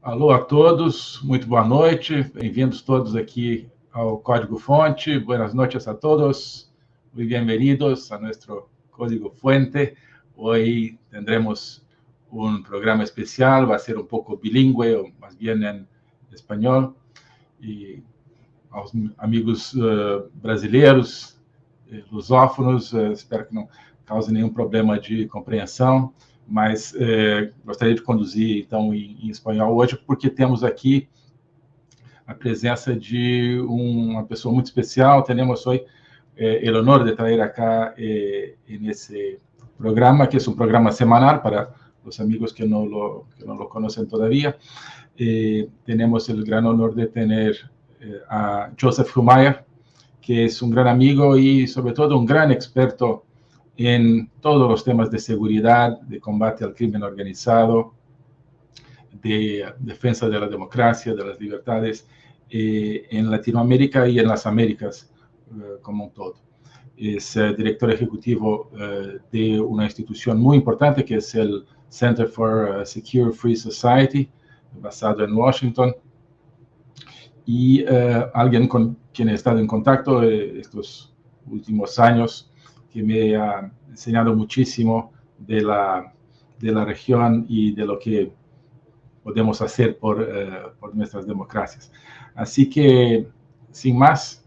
Alô a todos, muito boa noite, bem-vindos todos aqui ao Código Fonte, buenas noches a todos, muy bienvenidos a nuestro Código Fuente. Hoy tendremos un programa especial, va a ser un poco bilingüe, o más bien en español, e aos amigos brasileiros, lusófonos, espero que não cause nenhum problema de compreensão, mas gostaria de conduzir, então, em espanhol hoje, porque temos aqui a presença de uma pessoa muito especial. Temos hoje o honor de trazer acá nesse programa, que é um programa semanal para os amigos que não lo conhecem todavía. Temos o gran honor de ter a Joseph Humaya, que es un gran amigo y sobre todo un gran experto en todos los temas de seguridad, de combate al crimen organizado, de defensa de la democracia, de las libertades en Latinoamérica y en las Américas como un todo. Es director ejecutivo de una institución muy importante que es el Center for Secure Free Society, basado en Washington, y alguien con quien he estado en contacto estos últimos años, que me ha enseñado muchísimo de la región y de lo que podemos hacer por nuestras democracias. Así que, sin más,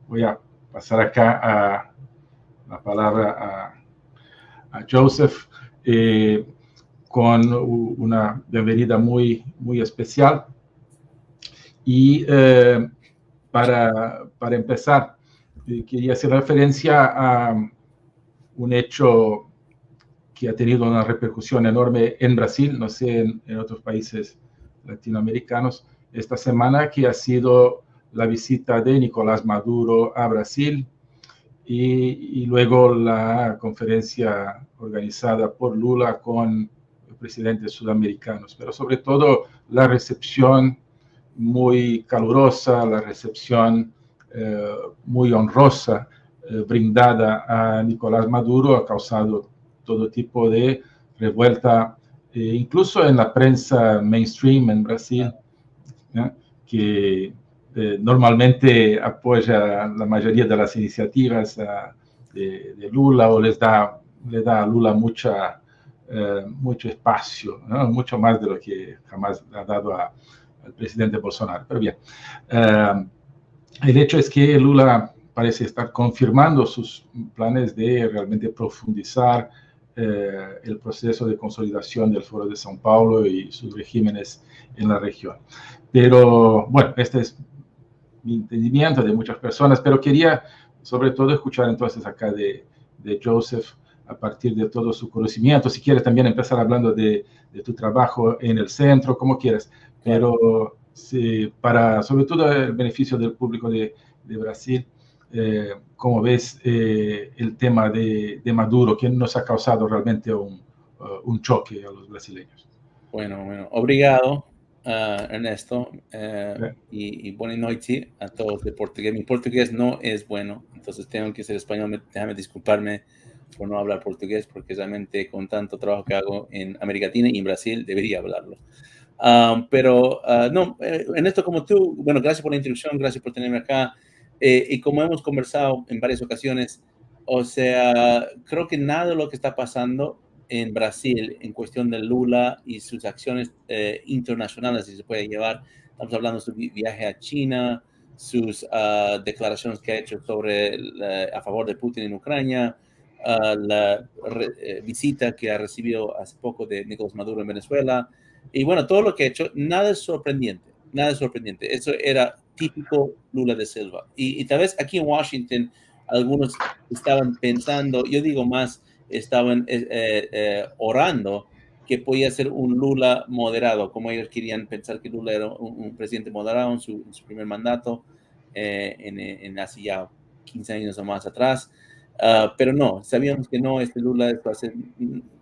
voy a pasar acá la palabra a Joseph con una bienvenida muy, muy especial. Y para empezar, quería hacer referencia a un hecho que ha tenido una repercusión enorme en Brasil, no sé, en otros países latinoamericanos, esta semana, que ha sido la visita de Nicolás Maduro a Brasil y luego la conferencia organizada por Lula con presidentes sudamericanos, pero sobre todo la recepción muy calurosa, la recepción muy honrosa brindada a Nicolás Maduro ha causado todo tipo de revuelta, incluso en la prensa mainstream en Brasil, que normalmente apoya la mayoría de las iniciativas de Lula o le da a Lula mucho espacio, ¿no? Mucho más de lo que jamás ha dado al presidente Bolsonaro. Pero bien, el hecho es que Lula parece estar confirmando sus planes de realmente profundizar el proceso de consolidación del Foro de São Paulo y sus regímenes en la región. Pero bueno, este es mi entendimiento de muchas personas, pero quería sobre todo escuchar entonces acá de Joseph, a partir de todo su conocimiento. Si quieres también empezar hablando de tu trabajo en el centro, como quieras, pero para sobre todo el beneficio del público de Brasil, ¿cómo ves el tema de Maduro, que nos ha causado realmente un choque a los brasileños? Bueno, obrigado, Ernesto, y buenas noches a todos de portugués. Mi portugués no es bueno, entonces tengo que ser español. Déjame disculparme por no hablar portugués, porque realmente con tanto trabajo que hago en América Latina y en Brasil debería hablarlo. Pero no, Ernesto, como tú, bueno, gracias por la introducción, gracias por tenerme acá. Y como hemos conversado en varias ocasiones, o sea, creo que nada de lo que está pasando en Brasil en cuestión de Lula y sus acciones internacionales, si se puede llevar, estamos hablando de su viaje a China, sus declaraciones que ha hecho sobre a favor de Putin en Ucrania, la visita que ha recibido hace poco de Nicolás Maduro en Venezuela, y bueno, todo lo que ha hecho, nada es sorprendente, nada es sorprendente. Eso era típico Lula da Silva. Y tal vez aquí en Washington algunos estaban pensando, yo digo más, estaban orando que podía ser un Lula moderado, como ellos querían pensar que Lula era un presidente moderado en su primer mandato, en hace ya 15 años o más atrás. Pero no, sabíamos que no, este Lula va a ser,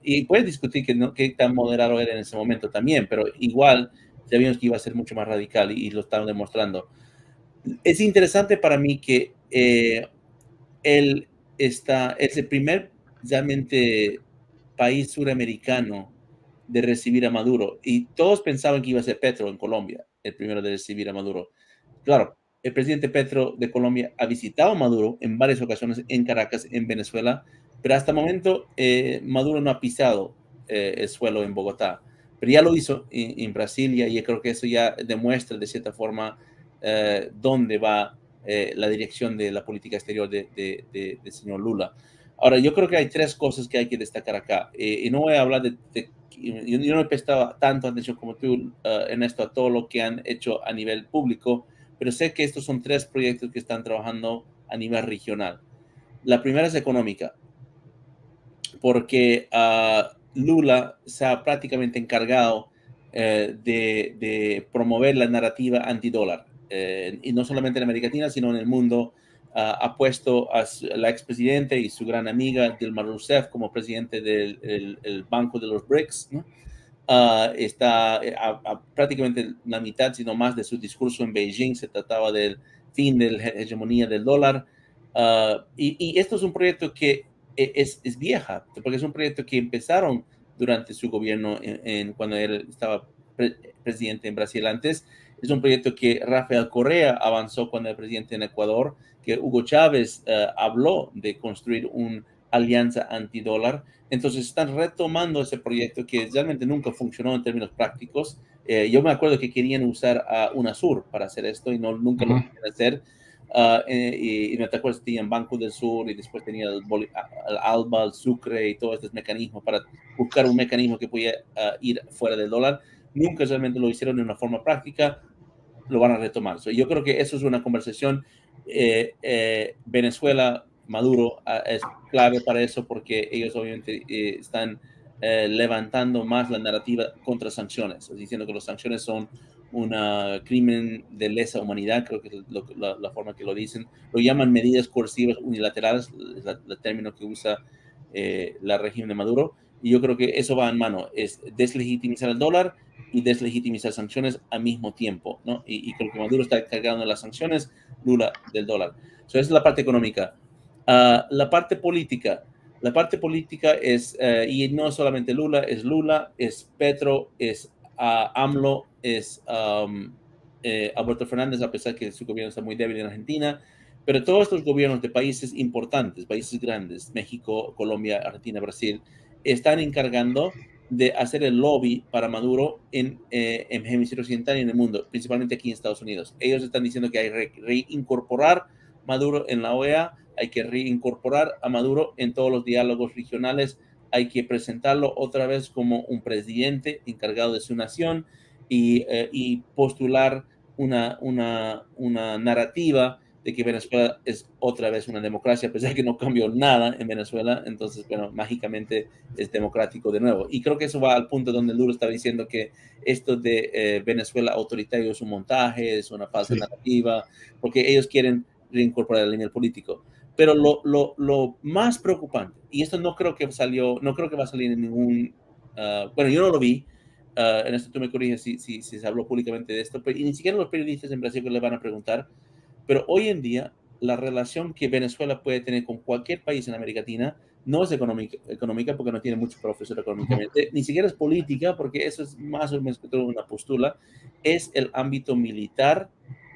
y puedes discutir que no, qué tan moderado era en ese momento también, pero igual sabíamos que iba a ser mucho más radical y lo estaban demostrando. Es interesante para mí que él es el primer realmente país suramericano de recibir a Maduro. Y todos pensaban que iba a ser Petro en Colombia, el primero de recibir a Maduro. Claro, el presidente Petro de Colombia ha visitado a Maduro en varias ocasiones en Caracas, en Venezuela, pero hasta el momento Maduro no ha pisado el suelo en Bogotá. Pero ya lo hizo en Brasilia y yo creo que eso ya demuestra de cierta forma dónde va la dirección de la política exterior del señor Lula. Ahora, yo creo que hay tres cosas que hay que destacar acá. Y no voy a hablar yo no he prestado tanto atención como tú, Ernesto, a todo lo que han hecho a nivel público, pero sé que estos son tres proyectos que están trabajando a nivel regional. La primera es económica, porque Lula se ha prácticamente encargado de promover la narrativa antidólar, y no solamente en América Latina, sino en el mundo. Ha puesto a la expresidenta y su gran amiga Dilma Rousseff como presidente del Banco de los BRICS, ¿no? Está a prácticamente la mitad, sino más, de su discurso en Beijing se trataba del fin de la hegemonía del dólar. Y esto es un proyecto que es vieja, porque es un proyecto que empezaron durante su gobierno cuando él estaba presidente en Brasil antes. Es un proyecto que Rafael Correa avanzó cuando era presidente en Ecuador, que Hugo Chávez habló de construir una alianza antidólar. Entonces están retomando ese proyecto que realmente nunca funcionó en términos prácticos. Yo me acuerdo que querían usar a UNASUR para hacer esto y nunca lo querían hacer. Y me acuerdo que tenían Banco del Sur y después tenía el ALBA, el Sucre y todos estos mecanismos para buscar un mecanismo que pudiera ir fuera del dólar. Nunca realmente lo hicieron de una forma práctica, lo van a retomar. Yo creo que eso es una conversación. Venezuela, Maduro es clave para eso, porque ellos obviamente están levantando más la narrativa contra sanciones, diciendo que las sanciones son un crimen de lesa humanidad, creo que es la forma que lo dicen. Lo llaman medidas coercivas unilaterales, es el término que usa la régimen de Maduro, y yo creo que eso va en mano, es deslegitimizar el dólar y deslegitimizar sanciones al mismo tiempo, ¿no? Y creo que Maduro está cargando las sanciones, Lula del dólar. Esa es la parte económica. La parte política. La parte política es, y no solamente Lula, es Petro, es AMLO, es Alberto Fernández, a pesar que su gobierno está muy débil en Argentina, pero todos estos gobiernos de países importantes, países grandes, México, Colombia, Argentina, Brasil, están encargando de hacer el lobby para Maduro en el hemisferio occidental y en el mundo, principalmente aquí en Estados Unidos. Ellos están diciendo que hay que reincorporar Maduro en la OEA, hay que reincorporar a Maduro en todos los diálogos regionales, hay que presentarlo otra vez como un presidente encargado de su nación y postular una narrativa de que Venezuela es otra vez una democracia, a pesar de que no cambió nada en Venezuela. Entonces, bueno, mágicamente es democrático de nuevo. Y creo que eso va al punto donde Lula está diciendo que esto de Venezuela autoritario es un montaje, es una falsa narrativa, porque ellos quieren reincorporar el nivel político. Pero lo más preocupante, y esto no creo que va a salir en ningún, bueno, yo no lo vi, en esto tú me corriges si se habló públicamente de esto, pero y ni siquiera los periodistas en Brasil que le van a preguntar, pero hoy en día la relación que Venezuela puede tener con cualquier país en América Latina no es económica porque no tiene mucho profesor económicamente, ni siquiera es política porque eso es más o menos que todo una postura, es el ámbito militar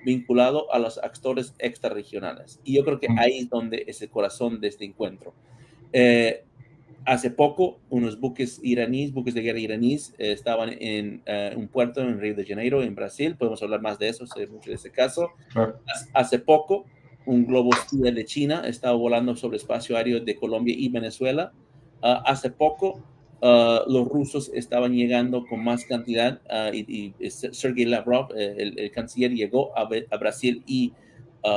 vinculado a los actores extrarregionales. Y yo creo que ahí es donde es el corazón de este encuentro. Hace poco, unos buques de guerra iraníes, estaban en un puerto en Río de Janeiro, en Brasil. Podemos hablar más de eso, sé mucho de ese caso. Claro. Hace poco, un globo espía de China estaba volando sobre el espacio aéreo de Colombia y Venezuela. Hace poco, los rusos estaban llegando con más cantidad y Sergei Lavrov, el canciller, llegó a Brasil y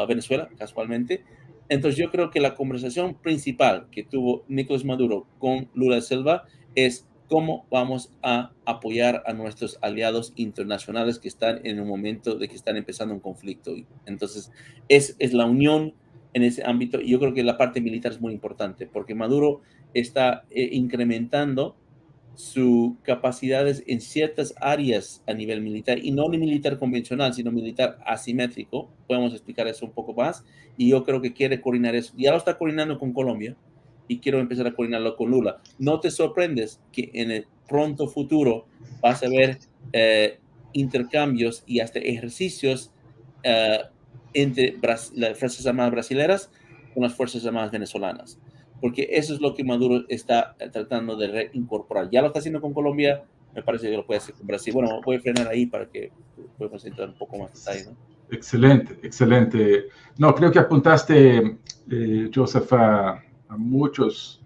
Venezuela, casualmente. Entonces yo creo que la conversación principal que tuvo Nicolás Maduro con Lula da Silva es cómo vamos a apoyar a nuestros aliados internacionales que están en un momento de que están empezando un conflicto. Entonces es la unión en ese ámbito, y yo creo que la parte militar es muy importante porque Maduro está incrementando sus capacidades en ciertas áreas a nivel militar, y no militar convencional, sino militar asimétrico. Podemos explicar eso un poco más, y yo creo que quiere coordinar eso. Ya lo está coordinando con Colombia, y quiero empezar a coordinarlo con Lula. No te sorprendes que pronto futuro vas a ver intercambios y hasta ejercicios entre las Fuerzas Armadas brasileñas con las Fuerzas Armadas venezolanas, porque eso es lo que Maduro está tratando de reincorporar. Ya lo está haciendo con Colombia, me parece que lo puede hacer con Brasil. Bueno, voy a frenar ahí para que podamos entrar un poco más detalle, ¿no? Excelente, excelente. No, creo que apuntaste, Joseph, a muchas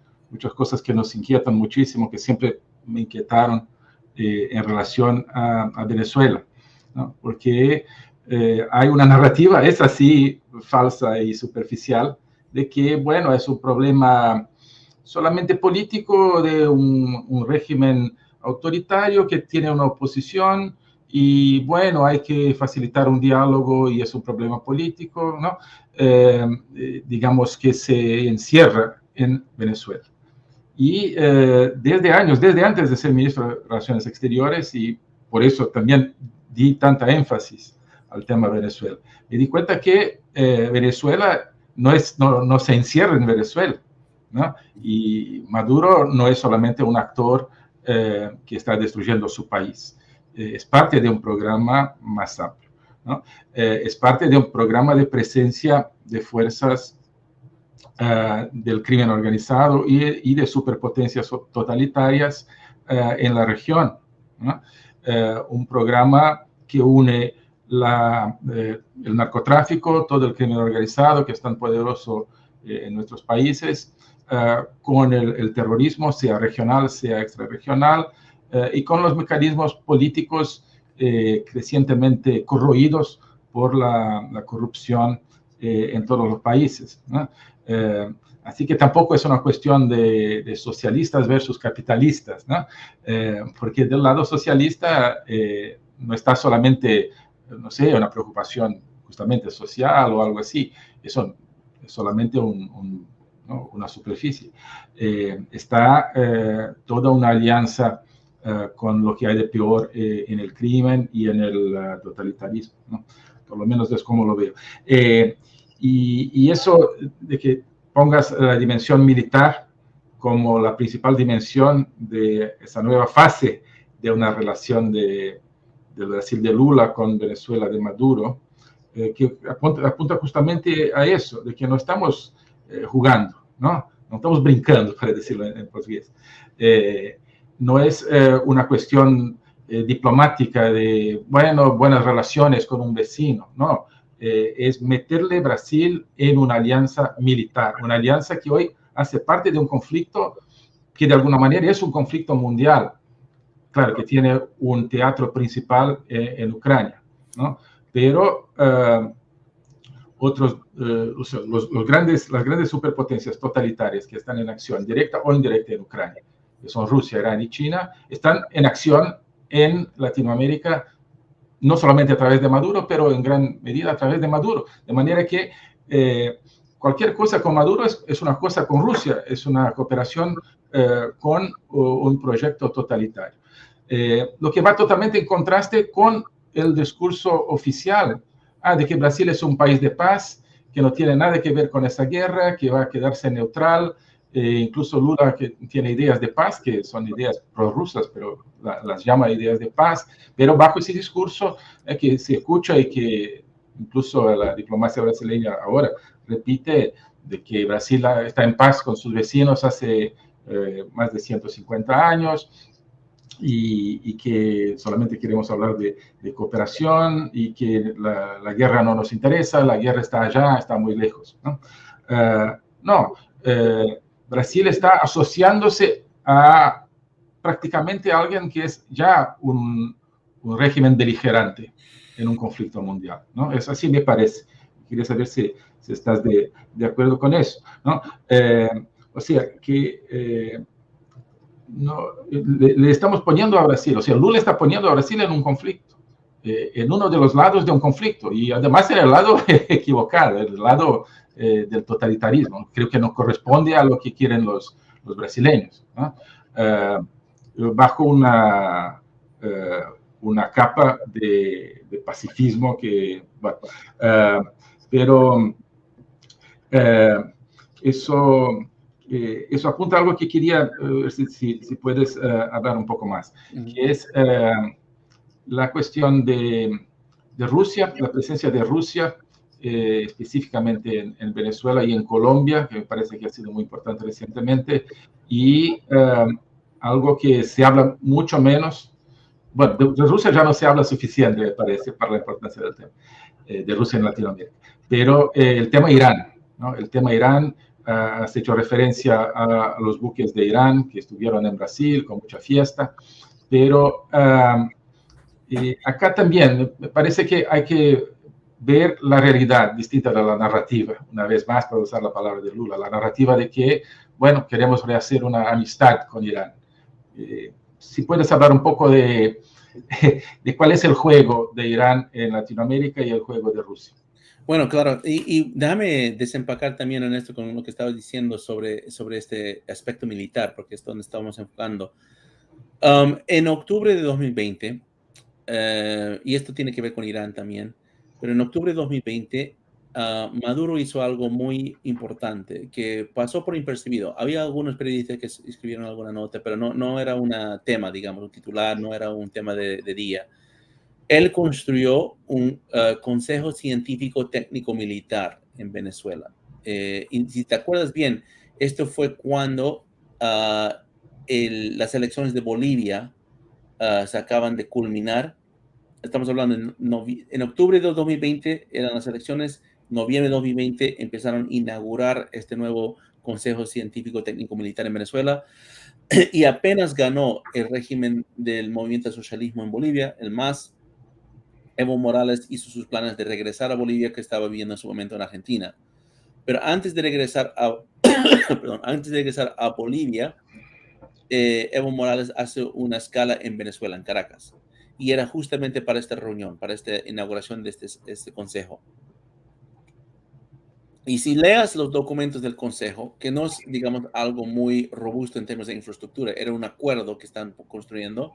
cosas que nos inquietan muchísimo, que siempre me inquietaron en relación a Venezuela, ¿no? Porque hay una narrativa, es así, falsa y superficial, de que, bueno, es un problema solamente político de un régimen autoritario que tiene una oposición y, bueno, hay que facilitar un diálogo y es un problema político, ¿no? Digamos que se encierra en Venezuela. Y desde antes de ser ministro de Relaciones Exteriores, y por eso también di tanta énfasis al tema Venezuela, me di cuenta que Venezuela no se encierra en Venezuela, ¿no? Y Maduro no es solamente un actor que está destruyendo su país, es parte de un programa más amplio, ¿no? Es parte de un programa de presencia de fuerzas del crimen organizado y de superpotencias totalitarias en la región, ¿no? Un programa que une el narcotráfico, todo el crimen organizado que es tan poderoso en nuestros países, con el terrorismo, sea regional, sea extrarregional, y con los mecanismos políticos crecientemente corroídos por la corrupción en todos los países, ¿no? Así que tampoco es una cuestión de socialistas versus capitalistas, ¿no? Porque del lado socialista no está solamente, no sé, una preocupación justamente social o algo así, eso es solamente ¿no? una superficie. Está toda una alianza con lo que hay de peor en el crimen y en el totalitarismo, ¿no? Por lo menos es como lo veo. Y eso de que pongas la dimensión militar como la principal dimensión de esa nueva fase de una relación del Brasil de Lula con Venezuela de Maduro, que apunta justamente a eso, de que no estamos jugando, ¿no? No estamos brincando, para decirlo en portugués. No es una cuestión diplomática de, bueno, buenas relaciones con un vecino, no. Es meterle Brasil en una alianza militar, una alianza que hoy hace parte de un conflicto que de alguna manera es un conflicto mundial, claro, que tiene un teatro principal en Ucrania, ¿no? Pero las grandes superpotencias totalitarias que están en acción, directa o indirecta en Ucrania, que son Rusia, Irán y China, están en acción en Latinoamérica, no solamente a través de Maduro, pero en gran medida a través de Maduro. De manera que cualquier cosa con Maduro es una cosa con Rusia, es una cooperación con un proyecto totalitario. Lo que va totalmente en contraste con el discurso oficial de que Brasil es un país de paz, que no tiene nada que ver con esa guerra, que va a quedarse neutral. Incluso Lula, que tiene ideas de paz, que son ideas prorrusas, pero las llama ideas de paz, pero bajo ese discurso que se escucha y que incluso la diplomacia brasileña ahora repite, de que Brasil está en paz con sus vecinos hace más de 150 años, y que solamente queremos hablar de cooperación y que la guerra no nos interesa, la guerra está allá, está muy lejos, ¿no? Brasil está asociándose a prácticamente alguien que es ya un régimen beligerante en un conflicto mundial, ¿no? Es así me parece. Quería saber si estás de acuerdo con eso, ¿no? O sea, que no, le estamos poniendo a Brasil, o sea, Lula está poniendo a Brasil en un conflicto, en uno de los lados de un conflicto, y además en el lado equivocado, el lado del totalitarismo. Creo que no corresponde a lo que quieren los brasileños, ¿no? Bajo una capa de pacifismo que, bueno, pero eso eso apunta a algo que quería ver si puedes hablar un poco más, que es la cuestión de Rusia, la presencia de Rusia, específicamente en Venezuela y en Colombia, que me parece que ha sido muy importante recientemente, y algo que se habla mucho menos. Bueno, de Rusia ya no se habla suficiente, me parece, para la importancia del tema, de Rusia en Latinoamérica. Pero el tema Irán, ¿no? El tema Irán, has hecho referencia a los buques de Irán que estuvieron en Brasil con mucha fiesta, pero acá también me parece que hay que ver la realidad distinta de la narrativa, una vez más, para usar la palabra de Lula, la narrativa de que, bueno, queremos rehacer una amistad con Irán. Si puedes hablar un poco de cuál es el juego de Irán en Latinoamérica y el juego de Rusia. Bueno, claro, y déjame desempacar también en esto con lo que estabas diciendo sobre este aspecto militar, porque es donde estamos enfocando. En octubre de 2020, y esto tiene que ver con Irán también, pero en octubre de 2020, Maduro hizo algo muy importante que pasó por impercibido. Había algunos periodistas que escribieron alguna nota, pero no era un tema, digamos, un titular, no era un tema de día. Él construyó un Consejo Científico Técnico Militar en Venezuela. Y si te acuerdas bien, esto fue cuando las elecciones de Bolivia se acaban de culminar. Estamos hablando en octubre de 2020 eran las elecciones, noviembre de 2020 empezaron a inaugurar este nuevo Consejo Científico Técnico Militar en Venezuela y apenas ganó el régimen del movimiento de socialismo en Bolivia, el MAS. Evo Morales hizo sus planes de regresar a Bolivia, que estaba viviendo en su momento en Argentina. Pero antes de regresar a, Bolivia, Evo Morales hace una escala en Venezuela, en Caracas. Y era justamente para esta reunión, para esta inauguración de este consejo. Y si leas los documentos del consejo, que no es, digamos, algo muy robusto en términos de infraestructura, era un acuerdo que están construyendo,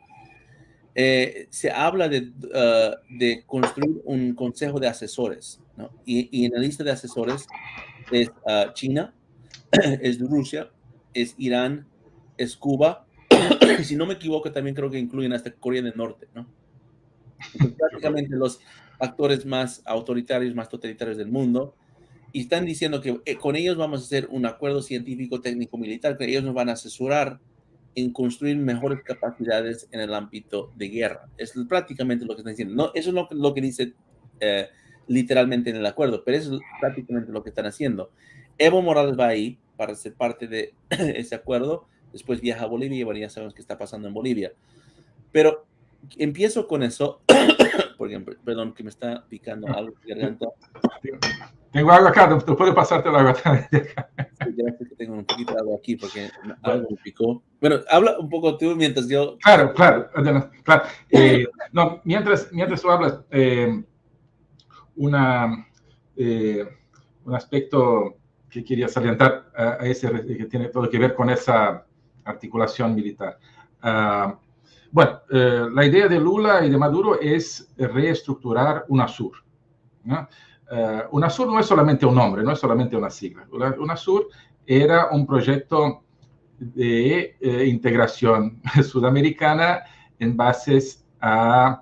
se habla de construir un consejo de asesores, ¿no? Y en la lista de asesores es China, es Rusia, es Irán, es Cuba, y si no me equivoco también creo que incluyen hasta Corea del Norte, ¿no? Entonces, prácticamente los actores más autoritarios, más totalitarios del mundo, y están diciendo que con ellos vamos a hacer un acuerdo científico, técnico, militar, que ellos nos van a asesorar en construir mejores capacidades en el ámbito de guerra. Es prácticamente lo que están diciendo. No, eso es lo que dice literalmente en el acuerdo, pero eso es prácticamente lo que están haciendo. Evo Morales va ahí para ser parte de ese acuerdo, después viaja a Bolivia y bueno, ya sabemos qué está pasando en Bolivia. Pero empiezo con eso, porque, perdón, que me está picando algo en la garganta. Tengo agua acá, te puedo pasarte el agua también. Sí, gracias que tengo un poquito de agua aquí porque algo me picó. Bueno, habla un poco tú mientras yo... Claro. No, mientras tú hablas, un aspecto que quería salientar a ese, que tiene todo que ver con esa articulación militar. Bueno, la idea de Lula y de Maduro es reestructurar UNASUR, ¿no? UNASUR no es solamente un nombre, no es solamente una sigla. UNASUR era un proyecto de integración sudamericana en bases a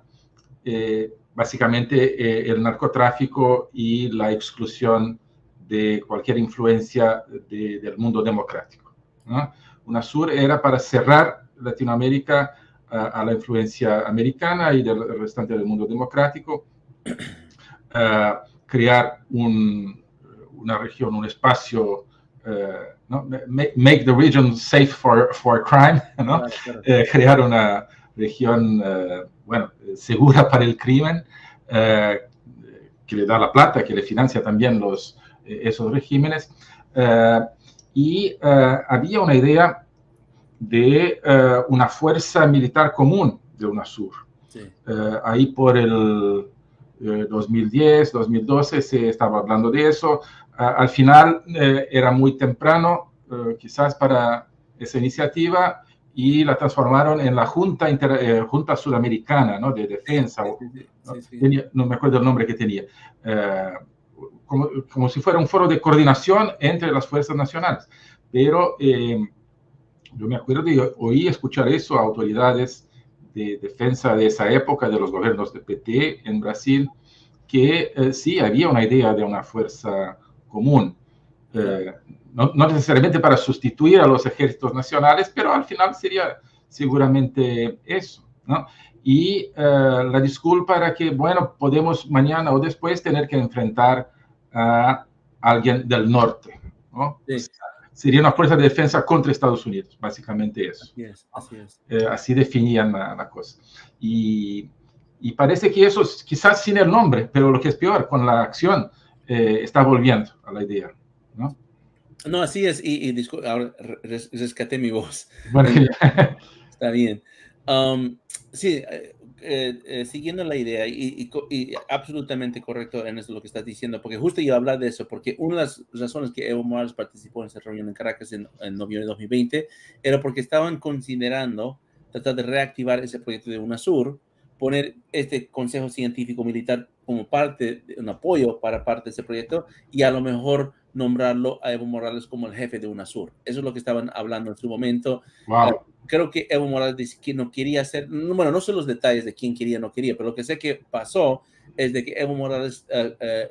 básicamente el narcotráfico y la exclusión de cualquier influencia del mundo democrático, ¿no? UNASUR era para cerrar Latinoamérica a la influencia americana y del restante del mundo democrático, crear una región, un espacio, ¿no? Make the region safe for crime, ¿no? Claro. Crear una región bueno, segura para el crimen, que le da la plata, que le financia también esos regímenes. Y había una idea de una fuerza militar común de UNASUR. Sí. Ahí por el 2010, 2012 se estaba hablando de eso. Al final era muy temprano, quizás para esa iniciativa, y la transformaron en la Junta Sudamericana, ¿no? De Defensa. Sí. No me acuerdo el nombre que tenía. Como si fuera un foro de coordinación entre las fuerzas nacionales. pero yo me acuerdo de oí escuchar eso a autoridades de defensa de esa época, de los gobiernos de PT en Brasil, que sí había una idea de una fuerza común. No necesariamente para sustituir a los ejércitos nacionales, pero al final sería seguramente eso, ¿no? Y la disculpa era que, bueno, podemos mañana o después tener que enfrentar a alguien del norte, ¿no? Sí. O sea, sería una fuerza de defensa contra Estados Unidos, básicamente eso. Así es, así es. Así definían la cosa. Y parece que eso, quizás sin el nombre, pero lo que es peor, con la acción, está volviendo a la idea, ¿no? No, así es, ahora rescaté mi voz. Bueno, está bien. Sí, siguiendo la idea, y absolutamente correcto en eso lo que estás diciendo, porque justo iba a hablar de eso, porque una de las razones que Evo Morales participó en esa reunión en Caracas en noviembre de 2020 era porque estaban considerando tratar de reactivar ese proyecto de UNASUR, poner este Consejo Científico Militar como parte, un apoyo para parte de ese proyecto, y a lo mejor nombrarlo a Evo Morales como el jefe de UNASUR. Eso es lo que estaban hablando en su momento. wow. Creo que Evo Morales dice que no quería hacer, bueno, no sé los detalles de quién quería o no quería, pero lo que sé que pasó es de que Evo Morales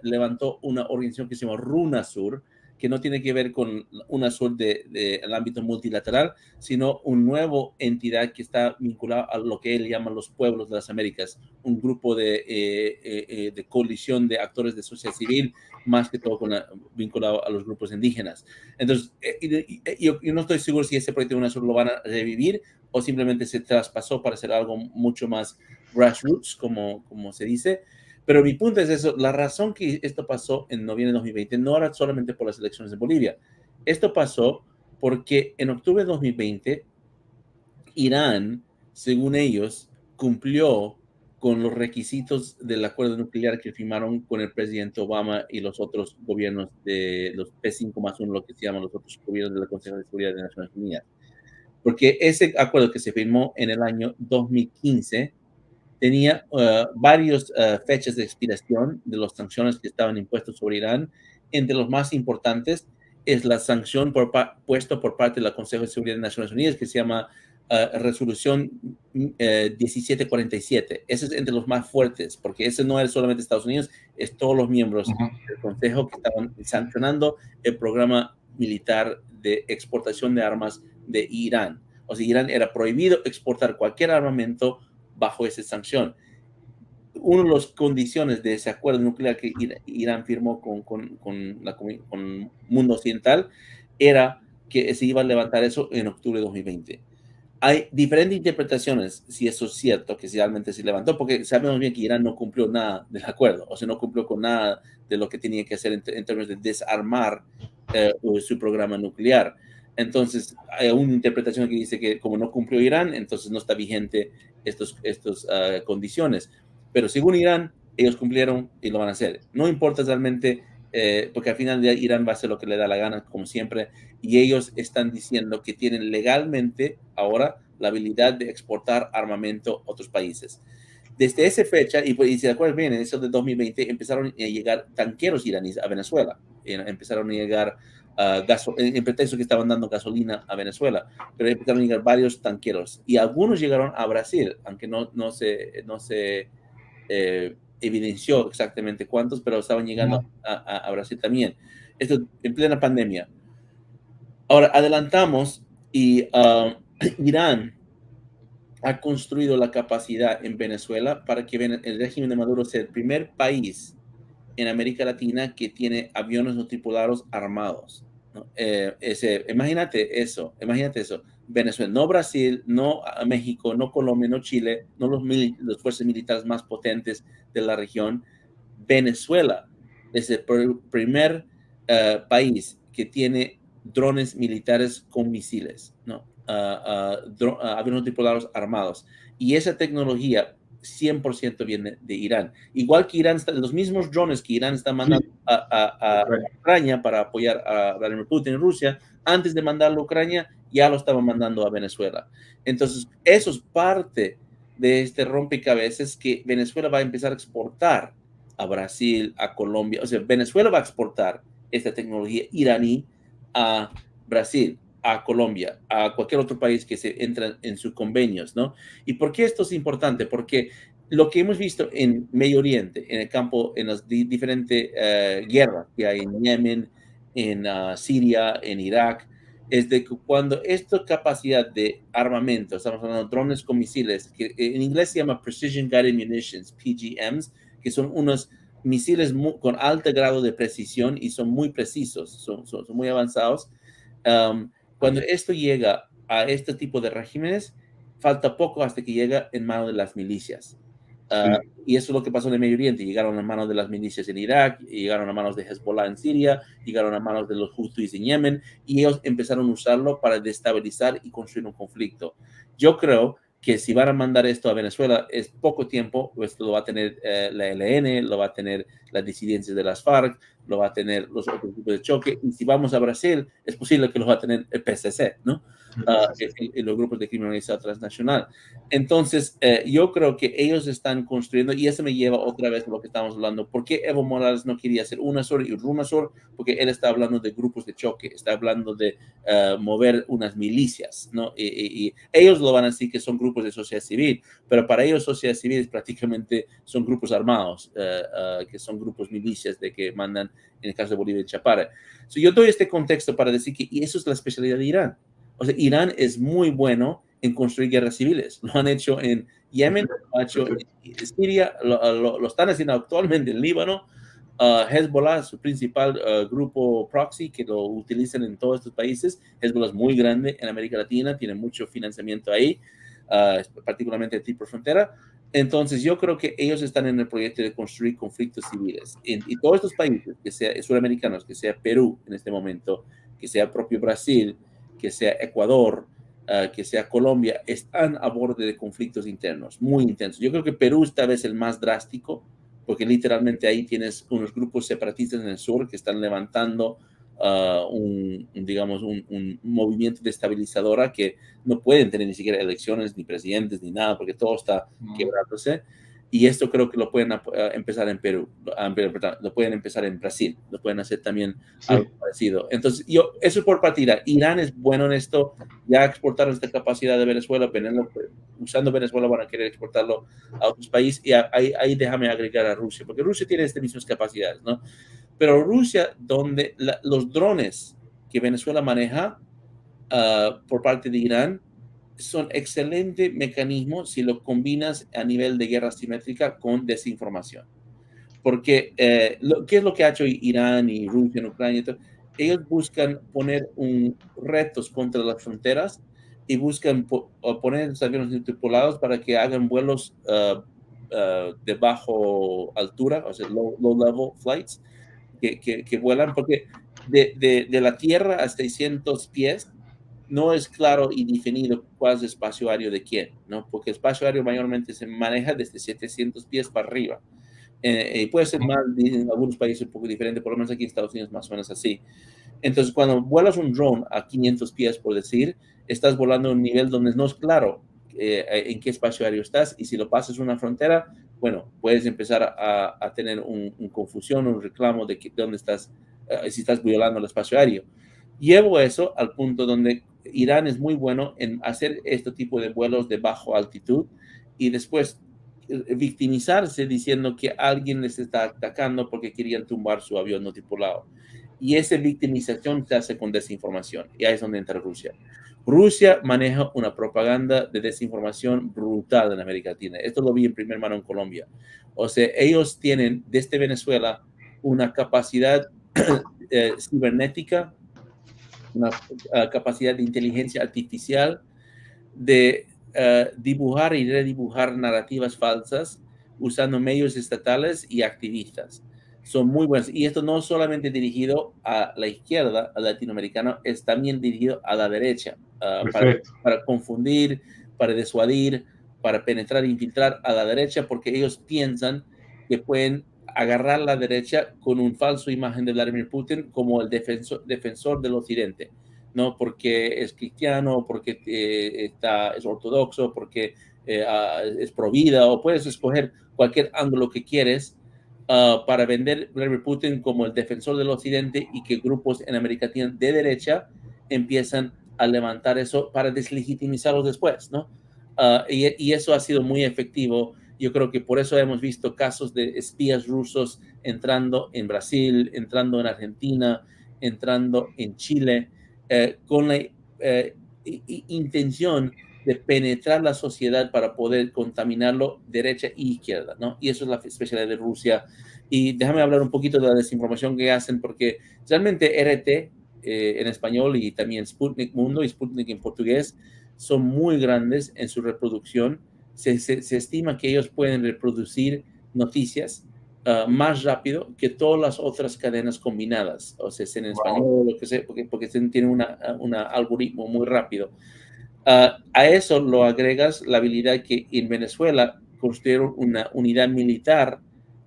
levantó una organización que se llama RUNASUR, que no tiene que ver con UNASUR del ámbito multilateral, sino una nueva entidad que está vinculada a lo que él llama los pueblos de las Américas, un grupo de coalición de actores de sociedad civil, más que todo vinculado a los grupos indígenas. Entonces, yo no estoy seguro si ese proyecto de UNASUR lo van a revivir o simplemente se traspasó para hacer algo mucho más grassroots, como se dice. Pero mi punto es eso, la razón que esto pasó en noviembre de 2020 no era solamente por las elecciones de Bolivia. Esto pasó porque en octubre de 2020, Irán, según ellos, cumplió con los requisitos del acuerdo nuclear que firmaron con el presidente Obama y los otros gobiernos de los P5+1, lo que se llaman los otros gobiernos del Consejo de Seguridad de Naciones Unidas. Porque ese acuerdo que se firmó en el año 2015 tenía varias fechas de expiración de las sanciones que estaban impuestas sobre Irán. Entre los más importantes es la sanción puesta por parte del Consejo de Seguridad de Naciones Unidas, que se llama Resolución 1747. Ese es entre los más fuertes, porque ese no es solamente Estados Unidos, es todos los miembros del Consejo que estaban sancionando el programa militar de exportación de armas de Irán. O sea, Irán era prohibido exportar cualquier armamento bajo esa sanción. Una de las condiciones de ese acuerdo nuclear que Irán firmó con el mundo occidental era que se iba a levantar eso en octubre de 2020. Hay diferentes interpretaciones si eso es cierto, que realmente se levantó, porque sabemos bien que Irán no cumplió nada del acuerdo, o sea, no cumplió con nada de lo que tenía que hacer en términos de desarmar su programa nuclear. Entonces, hay una interpretación que dice que como no cumplió Irán, entonces no está vigente estas condiciones. Pero según Irán, ellos cumplieron y lo van a hacer. No importa realmente, porque al final de Irán va a hacer lo que le da la gana, como siempre, y ellos están diciendo que tienen legalmente ahora la habilidad de exportar armamento a otros países. Desde esa fecha, y si se acuerdan bien, en eso de 2020 empezaron a llegar tanqueros iraníes a Venezuela. Empezaron a llegar en pretexto que estaban dando gasolina a Venezuela, pero empezaron a llegar varios tanqueros y algunos llegaron a Brasil, aunque no se evidenció exactamente cuántos, pero estaban llegando a Brasil también. Esto en plena pandemia. Ahora, adelantamos y Irán ha construido la capacidad en Venezuela para que el régimen de Maduro sea el primer país en América Latina que tiene aviones no tripulados armados, ¿no? Imagínate eso. Venezuela, no Brasil, no México, no Colombia, no Chile, no los fuerzas militares más potentes de la región. Venezuela es el primer país que tiene drones militares con misiles, ¿no? Aviones tripulados armados. Y esa tecnología 100% viene de Irán. Igual que Irán, los mismos drones que Irán está mandando a Ucrania para apoyar a Vladimir Putin en Rusia, antes de mandarlo a Ucrania, ya lo estaban mandando a Venezuela. Entonces, eso es parte de este rompecabezas que Venezuela va a empezar a exportar a Brasil, a Colombia. O sea, Venezuela va a exportar esta tecnología iraní a Brasil, a Colombia, a cualquier otro país que se entra en sus convenios, ¿no? ¿Y por qué esto es importante? Porque lo que hemos visto en Medio Oriente, en el campo, en las diferentes guerras que hay en Yemen, en Siria, en Irak, es de que cuando esta capacidad de armamento, estamos hablando de drones con misiles, que en inglés se llama Precision Guided Munitions, PGMs, que son unos misiles con alto grado de precisión y son muy precisos, son muy avanzados. Cuando esto llega a este tipo de regímenes, falta poco hasta que llega en manos de las milicias. Sí. Y eso es lo que pasó en el Medio Oriente. Llegaron a manos de las milicias en Irak, llegaron a manos de Hezbollah en Siria, llegaron a manos de los Houthis en Yemen, y ellos empezaron a usarlo para destabilizar y construir un conflicto. Yo creo que si van a mandar esto a Venezuela es poco tiempo, esto lo va a tener la ELN, lo va a tener las disidencias de las FARC, lo va a tener los otros grupos de choque, y si vamos a Brasil, es posible que lo va a tener el PCC, ¿no? Los grupos de crimen organizado transnacional. Entonces, yo creo que ellos están construyendo, y eso me lleva otra vez a lo que estamos hablando. ¿Por qué Evo Morales no quería hacer UNASUR y RUNASUR? Porque él está hablando de grupos de choque, está hablando de mover unas milicias, ¿no? Y ellos lo van a decir que son grupos de sociedad civil, pero para ellos sociedad civil prácticamente son grupos armados, que son grupos milicias de que mandan, en el caso de Bolivia y Chapare. So, yo doy este contexto para decir que y eso es la especialidad de Irán. O sea, Irán es muy bueno en construir guerras civiles. Lo han hecho en Yemen, lo han hecho en Siria, lo están haciendo actualmente en Líbano. Hezbollah, su principal grupo proxy, que lo utilizan en todos estos países. Hezbollah es muy grande en América Latina, tiene mucho financiamiento ahí, particularmente en tipo frontera. Entonces, yo creo que ellos están en el proyecto de construir conflictos civiles. Y todos estos países, que sean sudamericanos, que sea Perú en este momento, que sea propio Brasil, que sea Ecuador, que sea Colombia, están a borde de conflictos internos muy intensos. Yo creo que Perú es tal vez el más drástico, porque literalmente ahí tienes unos grupos separatistas en el sur que están levantando un movimiento destabilizadora que no pueden tener ni siquiera elecciones, ni presidentes, ni nada, porque todo está quebrándose. Y esto creo que lo pueden empezar en Perú, lo pueden empezar en Brasil, lo pueden hacer también algo parecido. Entonces, eso es por partida. Irán es bueno en esto, ya exportaron esta capacidad de Venezuela, usando Venezuela van a querer exportarlo a otros países, y ahí déjame agregar a Rusia, porque Rusia tiene estas mismas capacidades, ¿no? Pero Rusia, donde los drones que Venezuela maneja por parte de Irán, son excelentes mecanismos si lo combinas a nivel de guerra simétrica con desinformación. Porque, ¿qué es lo que ha hecho Irán y Rusia en Ucrania? Ellos buscan poner retos contra las fronteras y buscan poner aviones tripulados para que hagan vuelos de bajo altura, o sea, low level flights, que vuelan, porque de la tierra a 600 pies, no es claro y definido cuál es el espacio aéreo de quién, ¿no? Porque el espacio aéreo mayormente se maneja desde 700 pies para arriba. Puede ser más en algunos países un poco diferente, por lo menos aquí en Estados Unidos más o menos así. Entonces, cuando vuelas un drone a 500 pies, por decir, estás volando a un nivel donde no es claro en qué espacio aéreo estás, y si lo pasas una frontera, bueno, puedes empezar a tener una confusión, un reclamo de dónde estás, si estás violando el espacio aéreo. Llevo eso al punto donde Irán es muy bueno en hacer este tipo de vuelos de baja altitud y después victimizarse diciendo que alguien les está atacando porque querían tumbar su avión no tripulado. Y esa victimización se hace con desinformación, y ahí es donde entra Rusia. Rusia maneja una propaganda de desinformación brutal en América Latina. Esto lo vi en primer mano en Colombia. O sea, ellos tienen desde Venezuela una capacidad cibernética, una capacidad de inteligencia artificial de dibujar y redibujar narrativas falsas usando medios estatales y activistas. Son muy buenos. Y esto no solamente dirigido a la izquierda, al latinoamericano, es también dirigido a la derecha, para confundir, para disuadir, para penetrar e infiltrar a la derecha, porque ellos piensan que pueden agarrar la derecha con un falso imagen de Vladimir Putin como el defensor del occidente, no porque es cristiano, porque es ortodoxo, porque es pro vida, o puedes escoger cualquier ángulo que quieres para vender Vladimir Putin como el defensor del occidente, y que grupos en América Latina de derecha empiezan a levantar eso para deslegitimizarlos después, ¿no? Y eso ha sido muy efectivo. Yo creo que por eso hemos visto casos de espías rusos entrando en Brasil, entrando en Argentina, entrando en Chile, con la intención de penetrar la sociedad para poder contaminarlo derecha e izquierda, ¿no? Y eso es la especialidad de Rusia. Y déjame hablar un poquito de la desinformación que hacen, porque realmente RT en español y también Sputnik Mundo y Sputnik en portugués son muy grandes en su reproducción. Se estima que ellos pueden reproducir noticias más rápido que todas las otras cadenas combinadas, o sea, en español o lo que sea, porque tienen un algoritmo muy rápido. A eso lo agregas la habilidad que en Venezuela construyeron una unidad militar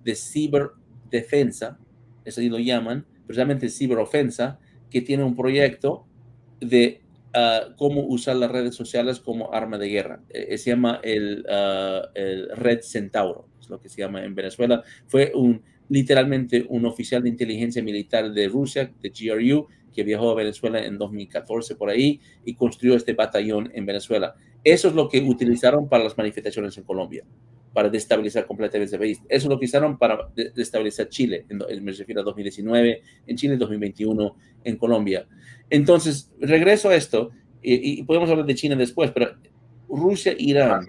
de ciberdefensa, eso lo llaman, precisamente ciberofensa, que tiene un proyecto de cómo usar las redes sociales como arma de guerra. Se llama el Red Centauro, es lo que se llama en Venezuela. Fue literalmente un oficial de inteligencia militar de Rusia, de GRU, que viajó a Venezuela en 2014 por ahí y construyó este batallón en Venezuela. Eso es lo que utilizaron para las manifestaciones en Colombia, para destabilizar completamente el país. Eso es lo que usaron para destabilizar Chile, me refiero a 2019, en Chile 2021, en Colombia. Entonces, regreso a esto, y podemos hablar de China después, pero Rusia, Irán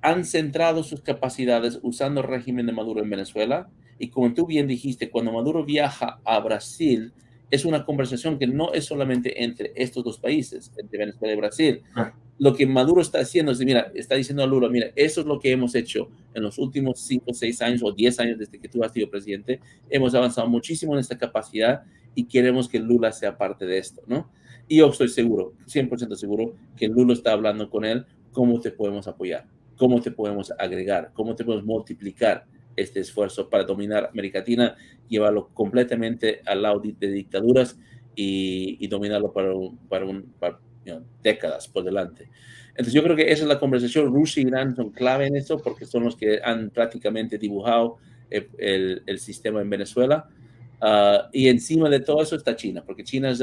han centrado sus capacidades usando el régimen de Maduro en Venezuela, y como tú bien dijiste, cuando Maduro viaja a Brasil, es una conversación que no es solamente entre estos dos países, entre Venezuela y Brasil. Lo que Maduro está haciendo es, mira, está diciendo a Lula, mira, eso es lo que hemos hecho en los últimos 5, 6 años o 10 años desde que tú has sido presidente. Hemos avanzado muchísimo en esta capacidad y queremos que Lula sea parte de esto, ¿no? Y yo estoy seguro, 100% seguro, que Lula está hablando con él, cómo te podemos apoyar, cómo te podemos agregar, cómo te podemos multiplicar este esfuerzo para dominar América Latina, llevarlo completamente al lado de dictaduras y dominarlo para décadas por delante. Entonces yo creo que esa es la conversación. Rusia y Irán son clave en eso porque son los que han prácticamente dibujado el sistema en Venezuela. Y encima de todo eso está China, porque China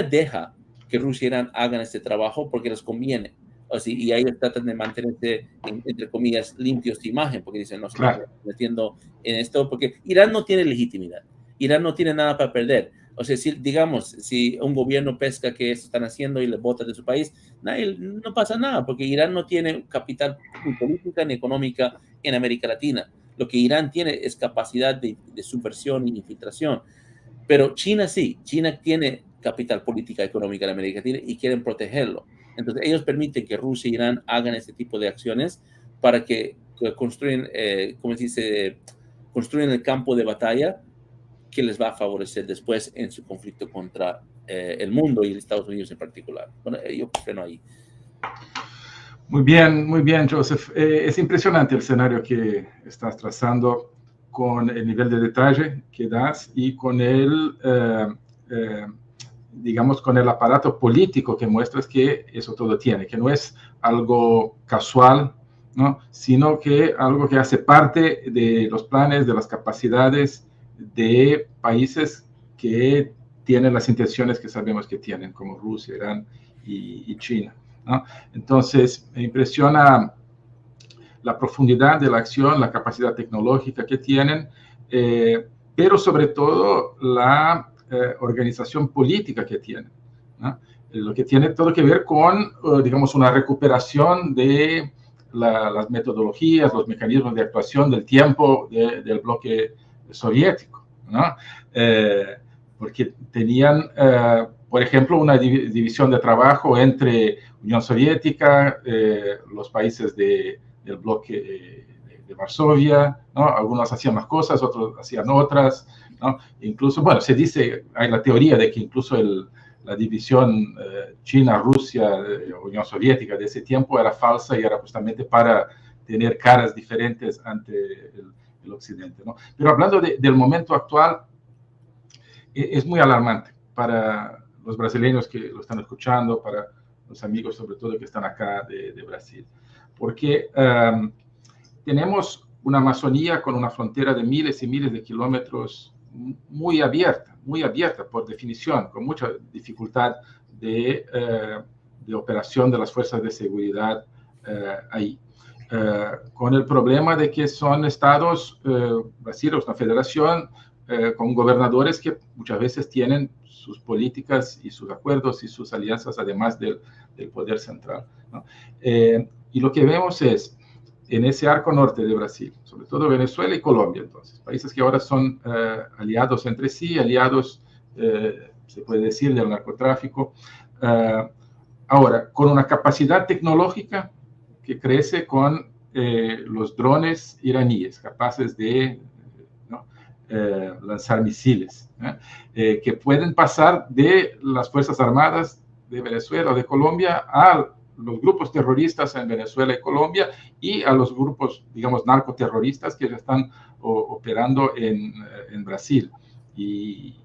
deja que Rusia y Irán hagan este trabajo porque les conviene. Así, y ellos tratan de mantenerse, entre comillas, limpios de imagen, porque dicen, no, estamos metiendo en esto, porque Irán no tiene legitimidad. Irán no tiene nada para perder. O sea, si un gobierno pesca que esto están haciendo y le vota de su país, no pasa nada, porque Irán no tiene capital ni política ni económica en América Latina. Lo que Irán tiene es capacidad de subversión y infiltración. Pero China sí, China tiene capital política económica en América Latina y quieren protegerlo. Entonces, ellos permiten que Rusia e Irán hagan este tipo de acciones para que construyen, ¿cómo se dice? Construyen el campo de batalla que les va a favorecer después en su conflicto contra el mundo y Estados Unidos en particular. Bueno, yo freno ahí. Muy bien, Joseph. Es impresionante el escenario que estás trazando con el nivel de detalle que das y con digamos, con el aparato político que muestras que eso todo tiene, que no es algo casual, ¿no? Sino que algo que hace parte de los planes, de las capacidades de países que tienen las intenciones que sabemos que tienen, como Rusia, Irán y China, ¿no? Entonces, me impresiona la profundidad de la acción, la capacidad tecnológica que tienen, pero sobre todo la organización política que tienen, ¿no? Lo que tiene todo que ver con, digamos, una recuperación de las metodologías, los mecanismos de actuación del tiempo del bloque soviético, ¿no? Porque tenían, por ejemplo, una división de trabajo entre Unión Soviética, los países del bloque de Varsovia, ¿no? Algunos hacían más cosas, otros hacían otras, ¿no? Incluso, bueno, se dice, hay la teoría de que incluso la división China, Rusia, Unión Soviética de ese tiempo era falsa y era justamente para tener caras diferentes ante el Occidente, ¿no? Pero hablando del momento actual, es muy alarmante para los brasileños que lo están escuchando, para los amigos sobre todo que están acá de Brasil, porque tenemos una Amazonía con una frontera de miles y miles de kilómetros muy abierta por definición, con mucha dificultad de operación de las fuerzas de seguridad ahí. Con el problema de que son estados, Brasil es una federación con gobernadores que muchas veces tienen sus políticas y sus acuerdos y sus alianzas, además del poder central, ¿no? Y lo que vemos es, en ese arco norte de Brasil, sobre todo Venezuela y Colombia, entonces, países que ahora son aliados entre sí, aliados, se puede decir, del narcotráfico, ahora, con una capacidad tecnológica que crece con los drones iraníes, capaces de lanzar misiles, que pueden pasar de las Fuerzas Armadas de Venezuela o de Colombia a los grupos terroristas en Venezuela y Colombia y a los grupos, digamos, narcoterroristas que ya están operando en Brasil. Y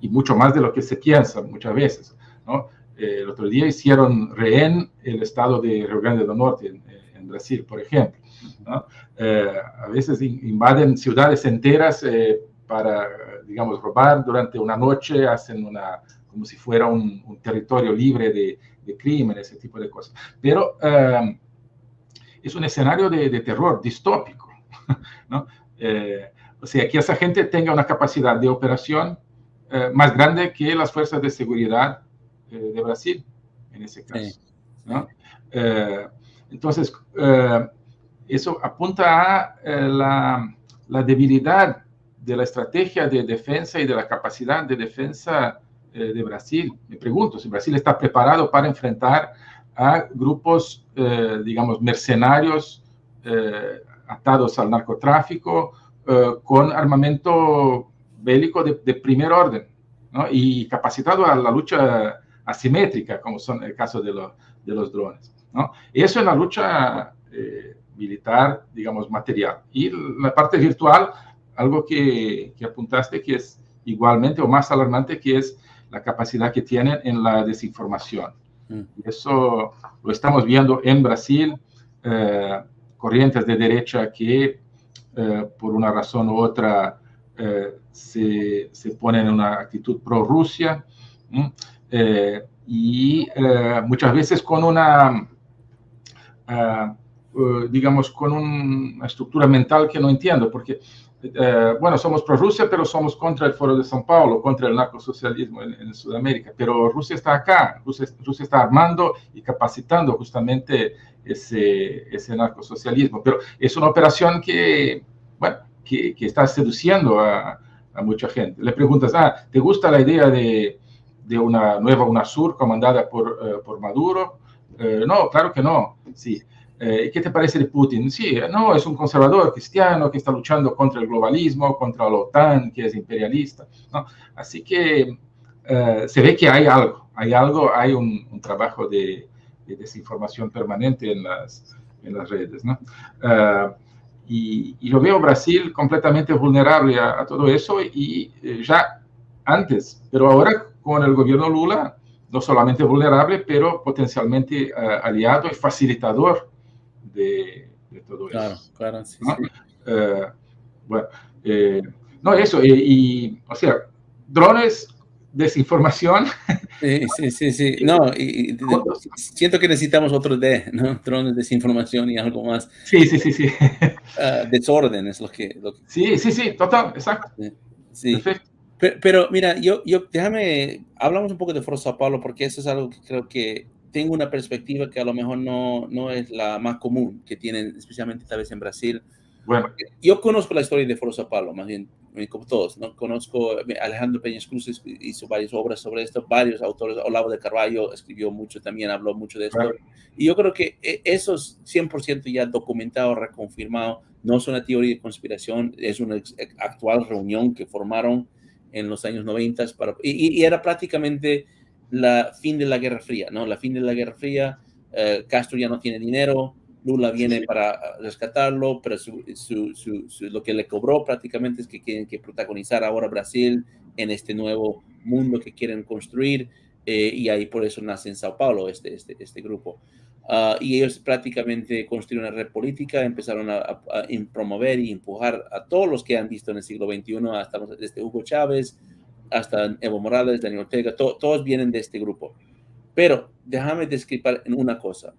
mucho más de lo que se piensa muchas veces, ¿no? El otro día hicieron rehén el estado de Río Grande do Norte, en Brasil, por ejemplo, ¿no? A veces invaden ciudades enteras para, digamos, robar durante una noche, hacen como si fuera un territorio libre de crimen, ese tipo de cosas. Pero es un escenario de terror distópico, ¿no? O sea, que esa gente tenga una capacidad de operación más grande que las fuerzas de seguridad de Brasil, en ese caso, sí, ¿no? Entonces, eso apunta a la debilidad de la estrategia de defensa y de la capacidad de defensa de Brasil. Me pregunto si Brasil está preparado para enfrentar a grupos, digamos, mercenarios atados al narcotráfico, con armamento bélico de primer orden, ¿no? Y capacitado a la lucha asimétrica, como son el caso de los drones, ¿no? Eso es la lucha militar, digamos, material. Y la parte virtual, algo que apuntaste, que es igualmente o más alarmante, que es la capacidad que tienen en la desinformación. Y eso lo estamos viendo en Brasil, corrientes de derecha que por una razón u otra se ponen en una actitud pro-Rusia, y muchas veces con una, digamos, con una estructura mental que no entiendo, porque, bueno, somos pro-Rusia, pero somos contra el Foro de São Paulo, contra el narcosocialismo en Sudamérica, pero Rusia está acá, Rusia está armando y capacitando justamente ese narcosocialismo, pero es una operación que, bueno, que está seduciendo a mucha gente. Le preguntas, ¿te gusta la idea de una nueva UNASUR comandada por Maduro? No, claro que no, sí. ¿Qué te parece de Putin? Sí, no, es un conservador cristiano que está luchando contra el globalismo, contra la OTAN, que es imperialista, ¿no? Así que se ve que hay hay un trabajo de desinformación permanente en las redes, ¿no? Y yo veo Brasil completamente vulnerable a todo eso, y ya antes, pero ahora con el gobierno Lula, no solamente vulnerable, pero potencialmente aliado y facilitador de todo claro, eso. Claro, sí, ¿no? sí. Bueno, no, eso, o sea, drones, desinformación. Sí. No, siento que necesitamos otro D, ¿no? Drones, desinformación y algo más. Sí. Desorden es lo que... Sí, total, exacto. Sí. Perfecto. Pero mira, hablamos un poco de Foro Sao Paulo, porque eso es algo que creo que tengo una perspectiva que a lo mejor no es la más común que tienen, especialmente tal vez en Brasil. Bueno. Yo conozco la historia de Foro Sao Paulo, más bien como todos, ¿no? Conozco, Alejandro Peñas Cruz hizo varias obras sobre esto, varios autores, Olavo de Carvalho escribió mucho también, habló mucho de esto. Bueno. Y yo creo que eso es 100% ya documentado, reconfirmado, no es una teoría de conspiración, es una actual reunión que formaron en los años 90 y era prácticamente la fin de la Guerra Fría, ¿no? La fin de la Guerra Fría, Castro ya no tiene dinero, Lula viene para rescatarlo, pero lo que le cobró prácticamente es que tienen que protagonizar ahora Brasil en este nuevo mundo que quieren construir, y ahí por eso nace en Sao Paulo este grupo. y ellos prácticamente construyeron una red política, empezaron a promover y empujar a todos los que han visto en el siglo XXI, hasta desde Hugo Chávez hasta Evo Morales, Daniel Ortega, todos vienen de este grupo. Pero déjame discrepar en una cosa.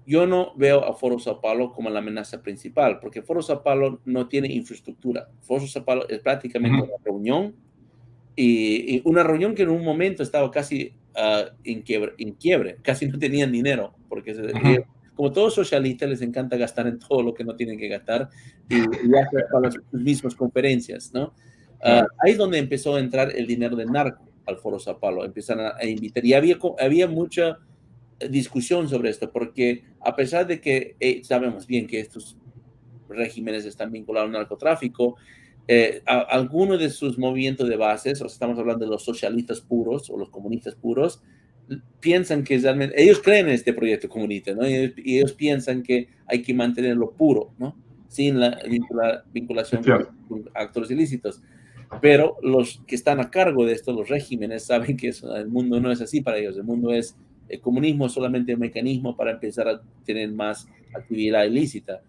Yo no veo a Foro Sao Paulo como la amenaza principal, porque Foro Sao Paulo no tiene infraestructura. Foro Sao Paulo es prácticamente una reunión, y una reunión que en un momento estaba casi en quiebre, casi no tenían dinero, porque como todos socialistas les encanta gastar en todo lo que no tienen que gastar, y hacen para sus mismas conferencias, ¿no? Ahí es donde empezó a entrar el dinero del narco al Foro Sao Paulo, empezaron a invitar, y había mucha discusión sobre esto, porque a pesar de que sabemos bien que estos regímenes están vinculados al narcotráfico, algunos de sus movimientos de bases, o sea, estamos hablando de los socialistas puros o los comunistas puros, piensan que realmente, ellos creen en este proyecto comunista, ¿no? Y ellos piensan que hay que mantenerlo puro, ¿no? Sin la vinculación con actores ilícitos. Pero los que están a cargo de esto, los regímenes, saben que el mundo no es así para ellos. El comunismo es solamente un mecanismo para empezar a tener más actividad ilícita.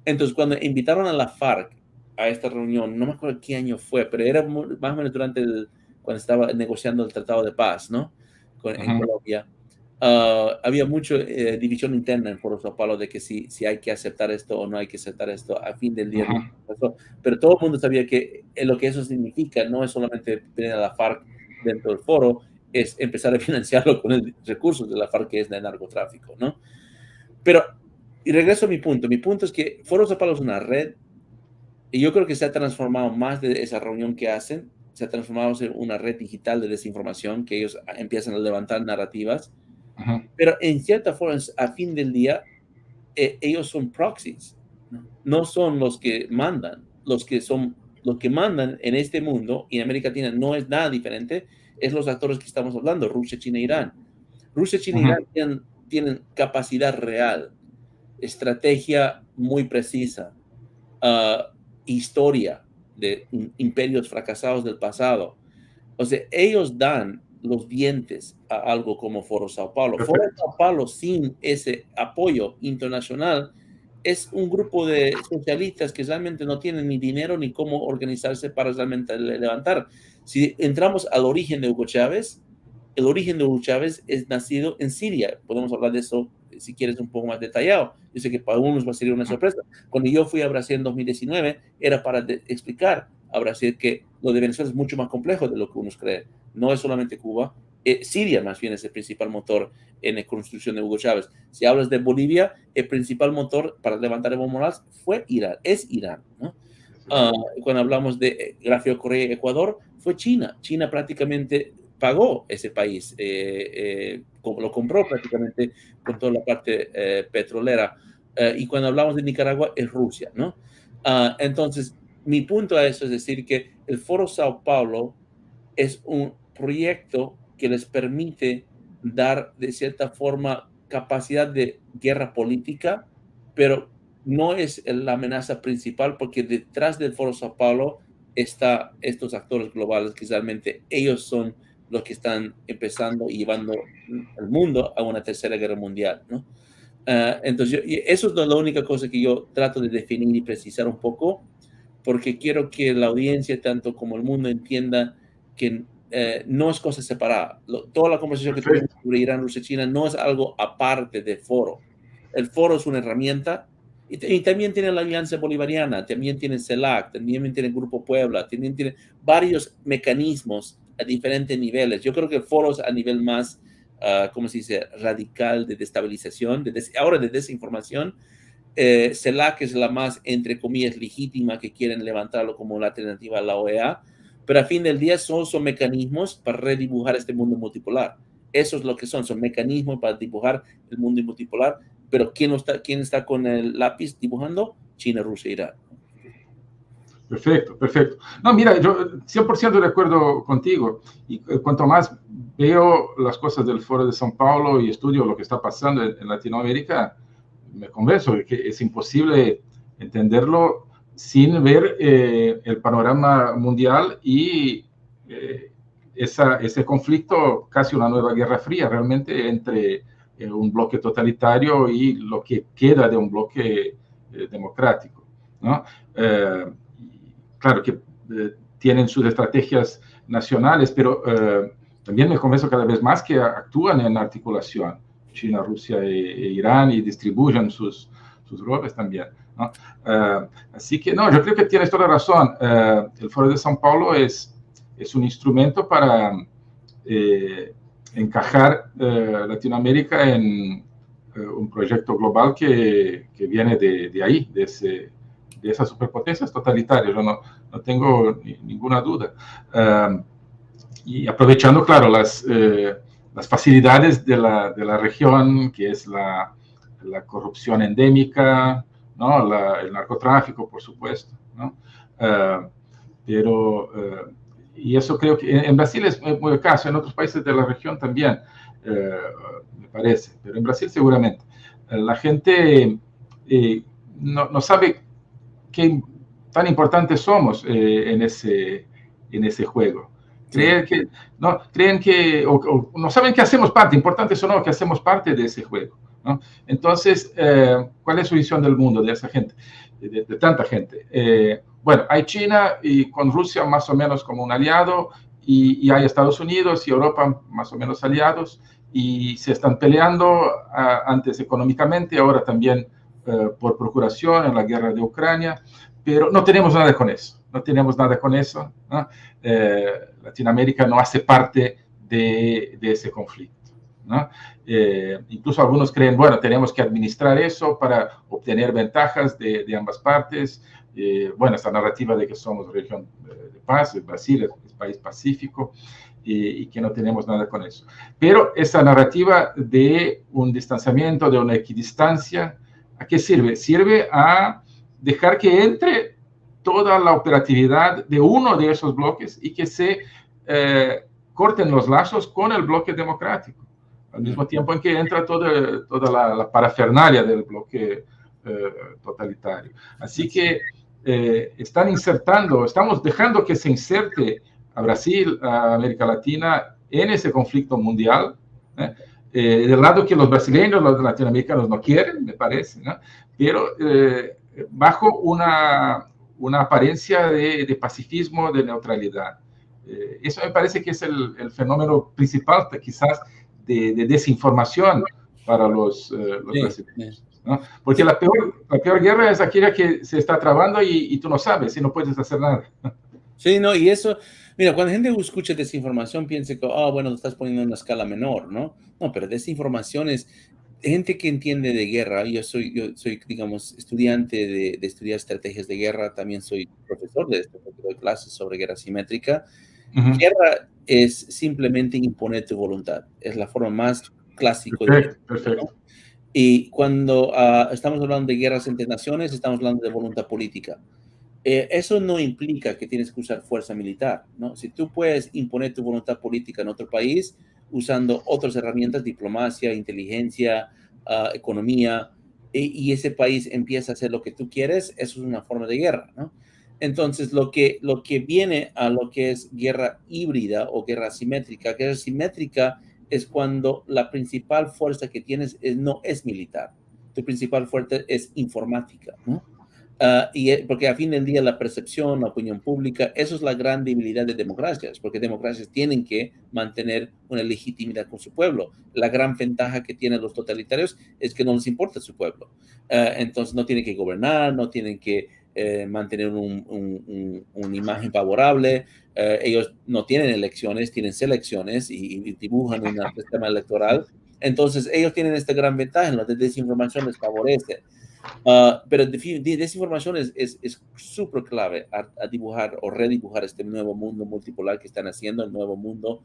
Entonces, cuando invitaron a la FARC a esta reunión, no me acuerdo qué año fue, pero era más o menos cuando estaba negociando el Tratado de Paz, ¿no? En Colombia. Había mucha división interna en Foro Sao Paulo de que si hay que aceptar esto o no hay que aceptar esto a fin del día. Pero todo el mundo sabía que lo que eso significa no es solamente tener a la FARC dentro del foro, es empezar a financiarlo con el recursos de la FARC, que es de narcotráfico, ¿no? Pero, y regreso a mi punto es que Foro Sao Paulo es una red, y yo creo que se ha transformado más de esa reunión que hacen, se ha transformado en una red digital de desinformación, que ellos empiezan a levantar narrativas, pero en cierta forma, a fin del día, ellos son proxies, no son los que mandan, los que mandan en este mundo, y en América Latina no es nada diferente, es los actores que estamos hablando, Rusia, China, Irán. Rusia, China, Irán tienen capacidad real, estrategia muy precisa, historia de imperios fracasados del pasado. O sea, ellos dan los dientes a algo como Foro Sao Paulo. Foro Sao Paulo, sin ese apoyo internacional, es un grupo de socialistas que realmente no tienen ni dinero ni cómo organizarse para realmente levantar. Si entramos al origen de Hugo Chávez, el origen de Hugo Chávez es nacido en Siria. Podemos hablar de eso si quieres un poco más detallado. Yo sé que para algunos va a ser una sorpresa. Cuando yo fui a Brasil en 2019, era para explicar a Brasil que lo de Venezuela es mucho más complejo de lo que uno cree. No es solamente Cuba. Siria más bien es el principal motor en la construcción de Hugo Chávez. Si hablas de Bolivia, el principal motor para levantar Evo Morales fue Irán, es Irán, ¿no? Cuando hablamos de Rafael Correa, Ecuador, fue China. China prácticamente pagó ese país, lo compró prácticamente con toda la parte petrolera. Y cuando hablamos de Nicaragua, es Rusia, ¿no? Entonces, mi punto a eso es decir que el Foro Sao Paulo es un proyecto que les permite dar de cierta forma capacidad de guerra política, pero no es la amenaza principal, porque detrás del Foro Sao Paulo está estos actores globales que realmente ellos son los que están empezando y llevando al mundo a una tercera guerra mundial, ¿no? Entonces, eso es la única cosa que yo trato de definir y precisar un poco, porque quiero que la audiencia, tanto como el mundo, entienda que no es cosa separada. Toda la conversación que tuvimos sobre Irán, Rusia, China no es algo aparte del foro. El foro es una herramienta, y también tiene la Alianza Bolivariana, también tiene CELAC, también tiene el Grupo Puebla, también tiene varios mecanismos a diferentes niveles. Yo creo que el foro es a nivel más, ¿cómo se dice?, radical de destabilización, ahora de desinformación. CELAC es la más, entre comillas, legítima, que quieren levantarlo como la alternativa a la OEA, pero a fin del día son mecanismos para redibujar este mundo multipolar. Eso es lo que son mecanismos para dibujar el mundo multipolar, pero ¿quién está con el lápiz dibujando? China, Rusia, Irán. Perfecto, perfecto. No, mira, yo 100% de acuerdo contigo, y cuanto más veo las cosas del Foro de São Paulo y estudio lo que está pasando en Latinoamérica, me convenzo de que es imposible entenderlo sin ver el panorama mundial y ese conflicto, casi una nueva guerra fría realmente entre un bloque totalitario y lo que queda de un bloque democrático, ¿no? Claro que tienen sus estrategias nacionales, pero también me convenzo cada vez más que actúan en articulación, China, Rusia e Irán, y distribuyen sus roles también, ¿no? Así que, no, yo creo que tienes toda razón. El Foro de São Paulo es un instrumento para encajar Latinoamérica en un proyecto global que viene de ahí, de esas superpotencias totalitarias. Yo no tengo ninguna duda. Y aprovechando, claro, las facilidades de la región, que es la corrupción endémica, ¿no? El narcotráfico, por supuesto, ¿no? Y eso creo que en Brasil es muy el caso, en otros países de la región también, me parece, pero en Brasil seguramente. La gente no sabe qué tan importantes somos en ese juego. Creen que o no saben que hacemos parte, importantes o no, que hacemos parte de ese juego, ¿no? Entonces, ¿cuál es su visión del mundo, de esa gente, de tanta gente? Bueno, hay China y con Rusia más o menos como un aliado, y hay Estados Unidos y Europa más o menos aliados, y se están peleando antes económicamente, ahora también por procuración en la guerra de Ucrania, pero no tenemos nada con eso, no tenemos nada con eso, ¿no? Latinoamérica no hace parte de ese conflicto, ¿no? Incluso algunos creen, bueno, tenemos que administrar eso para obtener ventajas de ambas partes. Bueno, esta narrativa de que somos región de paz, Brasil es país pacífico, y que no tenemos nada con eso. Pero esa narrativa de un distanciamiento, de una equidistancia, ¿a qué sirve? Sirve a dejar que entre toda la operatividad de uno de esos bloques y que se corten los lazos con el bloque democrático, al mismo tiempo en que entra toda la parafernalia del bloque totalitario. Así que estamos dejando que se inserte a Brasil, a América Latina, en ese conflicto mundial, del lado que los brasileños, los latinoamericanos no quieren, me parece, ¿no? Pero bajo una apariencia de pacifismo, de neutralidad. Eso me parece que es el fenómeno principal, quizás, de desinformación para los brasileños, ¿no? Porque la peor guerra es aquella que se está trabando y tú no sabes y no puedes hacer nada. Sí, no, y eso, mira, cuando la gente escucha desinformación, piensa que, bueno, lo estás poniendo en una escala menor, ¿no? No, pero desinformación es gente que entiende de guerra. Yo soy digamos, estudiante de estudiar estrategias de guerra, también soy profesor de esto, porque doy clases sobre guerra simétrica. Guerra es simplemente imponer tu voluntad, es la forma más clásica. Perfecto. ¿No? Y cuando estamos hablando de guerras entre naciones, estamos hablando de voluntad política. Eso no implica que tienes que usar fuerza militar, ¿no? Si tú puedes imponer tu voluntad política en otro país usando otras herramientas, diplomacia, inteligencia, economía, y ese país empieza a hacer lo que tú quieres, eso es una forma de guerra, ¿no? Entonces, lo que viene a lo que es guerra híbrida o guerra simétrica es cuando la principal fuerza que tienes no es militar, tu principal fuerza es informática, ¿no? Porque a fin del día la percepción, la opinión pública, eso es la gran debilidad de democracias, porque democracias tienen que mantener una legitimidad con su pueblo. La gran ventaja que tienen los totalitarios es que no les importa su pueblo. Entonces no tienen que gobernar, no tienen que mantener una imagen favorable. Ellos no tienen elecciones, tienen selecciones y dibujan un sistema electoral. Entonces ellos tienen esta gran ventaja, en la desinformación les favorece. Pero desinformación es súper clave a dibujar o redibujar este nuevo mundo multipolar que están haciendo, el nuevo mundo,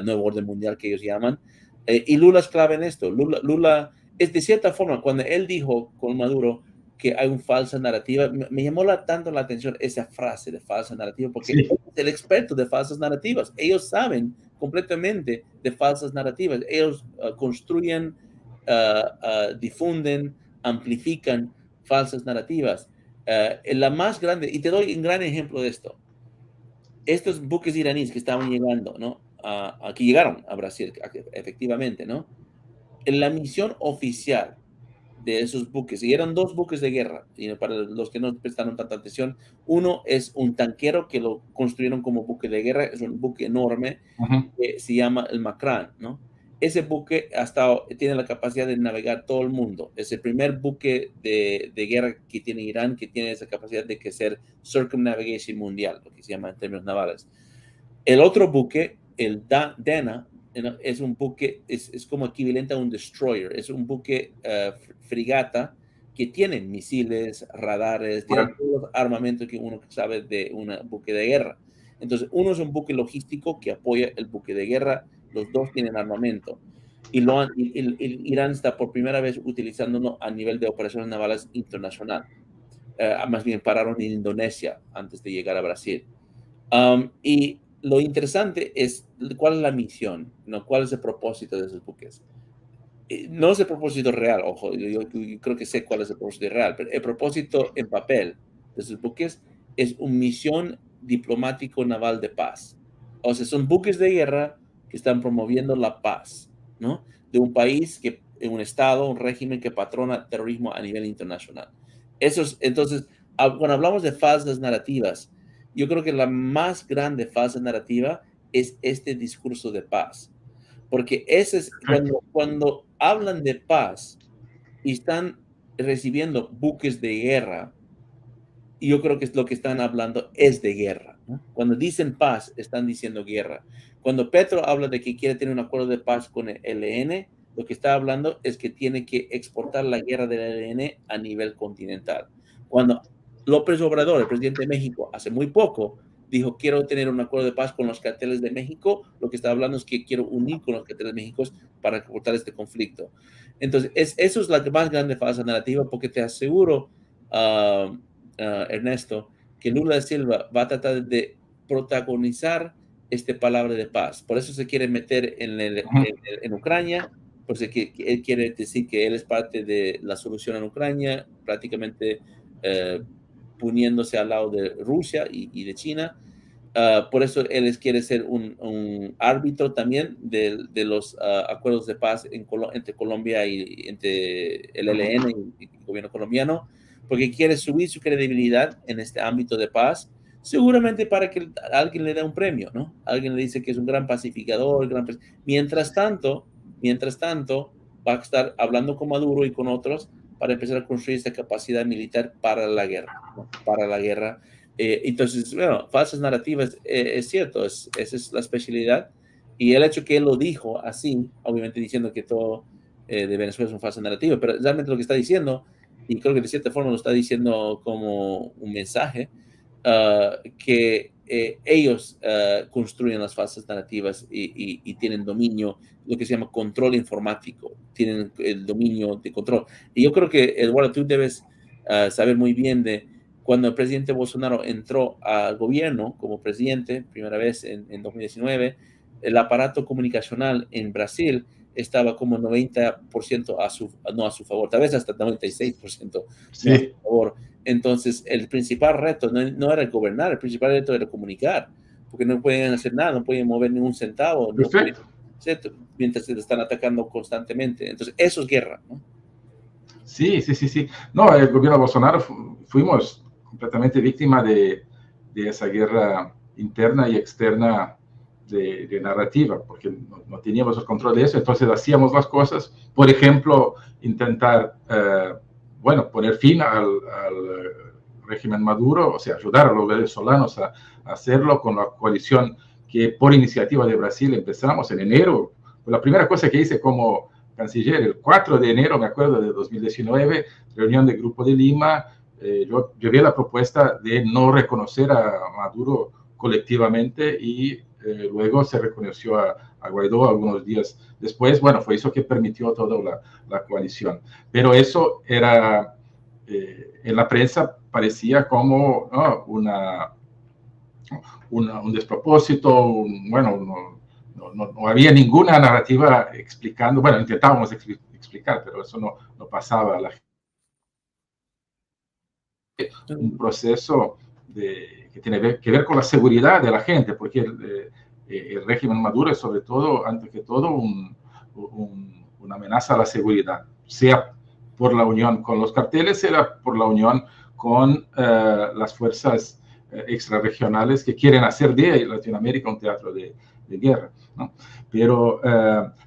nuevo orden mundial que ellos llaman. Y Lula es clave en esto. Lula es de cierta forma, cuando él dijo con Maduro que hay una falsa narrativa, me llamó tanto la atención esa frase de falsa narrativa, porque él es el experto de falsas narrativas. Ellos saben completamente de falsas narrativas. Ellos construyen, difunden, amplifican falsas narrativas. La más grande, y te doy un gran ejemplo de esto, estos buques iraníes que estaban llegando, ¿no? Aquí llegaron a Brasil, efectivamente, ¿no? en la misión oficial de esos buques, y eran 2 buques de guerra, y para los que no prestaron tanta atención, uno es un tanquero que lo construyeron como buque de guerra, es un buque enorme, que se llama el Makran, ¿no? Ese buque tiene la capacidad de navegar todo el mundo. Es el primer buque de guerra que tiene Irán, que tiene esa capacidad de ser circumnavigation mundial, lo que se llama en términos navales. El otro buque, el Dana, es un buque, es como equivalente a un destroyer, es un buque frigata que tiene misiles, radares, tiene todos los armamentos que uno sabe de un buque de guerra. Entonces, uno es un buque logístico que apoya el buque de guerra, los dos tienen armamento. Y Irán está por primera vez utilizándolo a nivel de operaciones navales internacional. Más bien pararon en Indonesia antes de llegar a Brasil. Y lo interesante es cuál es la misión, ¿no? ¿Cuál es el propósito de esos buques? No es el propósito real, ojo, yo creo que sé cuál es el propósito real, pero el propósito en papel de esos buques es una misión diplomático naval de paz. O sea, son buques de guerra que están promoviendo la paz, ¿no? De un país, un estado, un régimen que patrona terrorismo a nivel internacional. Entonces, cuando hablamos de falsas narrativas, yo creo que la más grande falsa narrativa es este discurso de paz. Porque ese es cuando hablan de paz y están recibiendo buques de guerra, yo creo que es lo que están hablando es de guerra, ¿no? Cuando dicen paz, están diciendo guerra. Cuando Petro habla de que quiere tener un acuerdo de paz con el ELN, lo que está hablando es que tiene que exportar la guerra del ELN a nivel continental. Cuando López Obrador, el presidente de México, hace muy poco, dijo, quiero tener un acuerdo de paz con los carteles de México, lo que está hablando es que quiero unir con los carteles de México para cortar este conflicto. Entonces, eso es la más grande falsa narrativa, porque te aseguro, Ernesto, que Lula da Silva va a tratar de protagonizar esta palabra de paz. Por eso se quiere meter en Ucrania, porque él quiere decir que él es parte de la solución en Ucrania, prácticamente poniéndose al lado de Rusia y de China. Por eso él quiere ser un árbitro también de los acuerdos de paz entre Colombia y entre el ELN y el gobierno colombiano, porque quiere subir su credibilidad en este ámbito de paz, seguramente para que alguien le dé un premio, ¿no? Alguien le dice que es un gran pacificador. Mientras tanto, va a estar hablando con Maduro y con otros para empezar a construir esta capacidad militar para la guerra, ¿no? Para la guerra. Entonces, bueno, falsas narrativas, es cierto, esa es la especialidad. Y el hecho que él lo dijo así, obviamente diciendo que todo de Venezuela es una falsa narrativa, pero realmente lo que está diciendo, y creo que de cierta forma lo está diciendo como un mensaje, que ellos construyen las falsas narrativas y tienen dominio, lo que se llama control informático, tienen el dominio de control. Y yo creo que, Eduardo, tú debes saber muy bien de cuando el presidente Bolsonaro entró al gobierno como presidente, primera vez en 2019, el aparato comunicacional en Brasil estaba como 90% no a su favor, tal vez hasta 96% sí. no a su favor. Entonces, el principal reto no era gobernar, el principal reto era comunicar, porque no pueden hacer nada, no pueden mover ningún centavo, no pueden, ¿cierto? Mientras se están atacando constantemente. Entonces, eso es guerra, ¿no? Sí. No, el gobierno de Bolsonaro fuimos completamente víctima de esa guerra interna y externa de narrativa, porque no teníamos el control de eso, entonces hacíamos las cosas, por ejemplo, intentar, poner fin al régimen Maduro, o sea, ayudar a los venezolanos a hacerlo con la coalición que por iniciativa de Brasil empezamos en enero. La primera cosa que hice como canciller, el 4 de enero, me acuerdo, de 2019, reunión del Grupo de Lima, yo llevé la propuesta de no reconocer a Maduro colectivamente y luego se reconoció a Guaidó algunos días después. Bueno, fue eso que permitió toda la coalición. Pero eso era, en la prensa parecía como un despropósito, no había ninguna narrativa explicando, bueno, intentábamos explicar, pero eso no pasaba a la gente. Un proceso que tiene que ver con la seguridad de la gente, porque el régimen Maduro es sobre todo, antes que todo, un una amenaza a la seguridad, sea por la unión con los carteles, sea por la unión con las fuerzas extrarregionales que quieren hacer de Latinoamérica un teatro de guerra, ¿no? Pero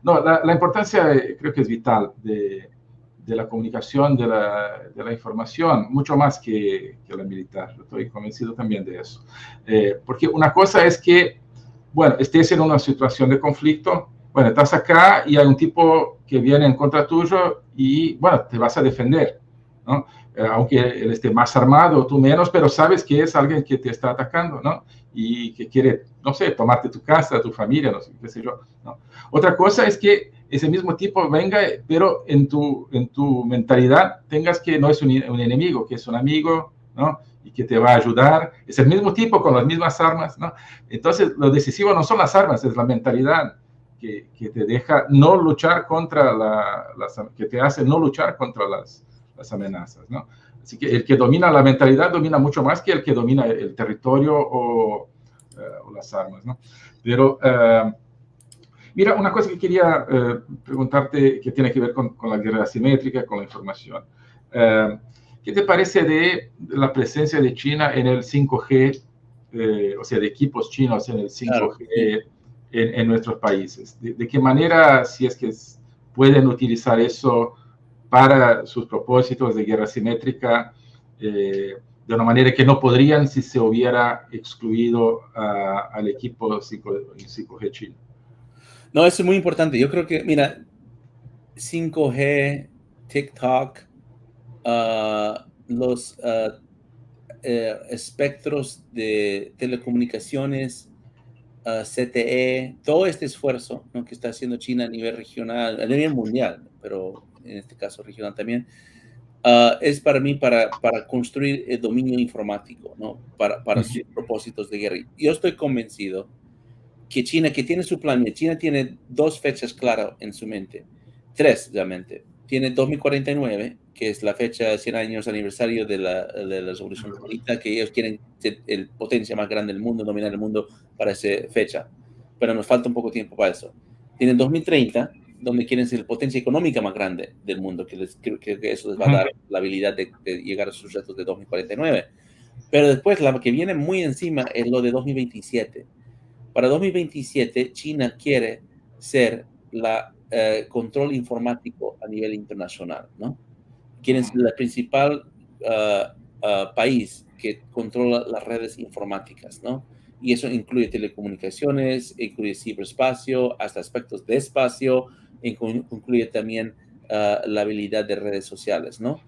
no, la importancia creo que es vital de la comunicación, de la información, mucho más que la militar. Estoy convencido también de eso. Porque una cosa es que, bueno, estés en una situación de conflicto, bueno, estás acá y hay un tipo que viene en contra tuyo y, bueno, te vas a defender, ¿no? Aunque él esté más armado, tú menos, pero sabes que es alguien que te está atacando, ¿no? Y que quiere, no sé, tomarte tu casa, tu familia, no sé, qué sé yo, ¿no? Otra cosa es que ese mismo tipo venga, pero en tu mentalidad tengas que no es un enemigo, que es un amigo, ¿no? Y que te va a ayudar. Es el mismo tipo con las mismas armas, ¿no? Entonces, lo decisivo no son las armas, es la mentalidad que te deja no luchar contra que te hace no luchar contra las amenazas, ¿no? Así que el que domina la mentalidad domina mucho más que el que domina el territorio o las armas, ¿no? Pero, mira, una cosa que quería preguntarte que tiene que ver con la guerra asimétrica, con la información. ¿Qué te parece de la presencia de China en el 5G, o sea, de equipos chinos en el 5G Claro, sí. en nuestros países? ¿De qué manera, si es que pueden utilizar eso para sus propósitos de guerra asimétrica, de una manera que no podrían si se hubiera excluido al equipo 5G chino? No, eso es muy importante. Yo creo que, mira, 5G, TikTok, los espectros de telecomunicaciones, CTE, todo este esfuerzo, ¿no?, que está haciendo China a nivel regional, a nivel mundial, pero en este caso regional también, es para mí para construir el dominio informático, ¿no?, para sus propósitos de guerra. Yo estoy convencido que China, que tiene su plan, China tiene 2 fechas claras en su mente, 3 realmente. Tiene 2049, que es la fecha 100 años aniversario de la Revolución Comunista, que ellos quieren ser el potencia más grande del mundo, dominar el mundo para esa fecha. Pero nos falta un poco de tiempo para eso. Tienen 2030, donde quieren ser la potencia económica más grande del mundo, que creo que eso les va a dar la habilidad de llegar a sus retos de 2049. Pero después, la que viene muy encima es lo de 2027. Para 2027, China quiere ser la control informático a nivel internacional, ¿no? Quieren ser el principal país que controla las redes informáticas, ¿no? Y eso incluye telecomunicaciones, incluye ciberespacio, hasta aspectos de espacio, incluye también la habilidad de redes sociales, ¿no?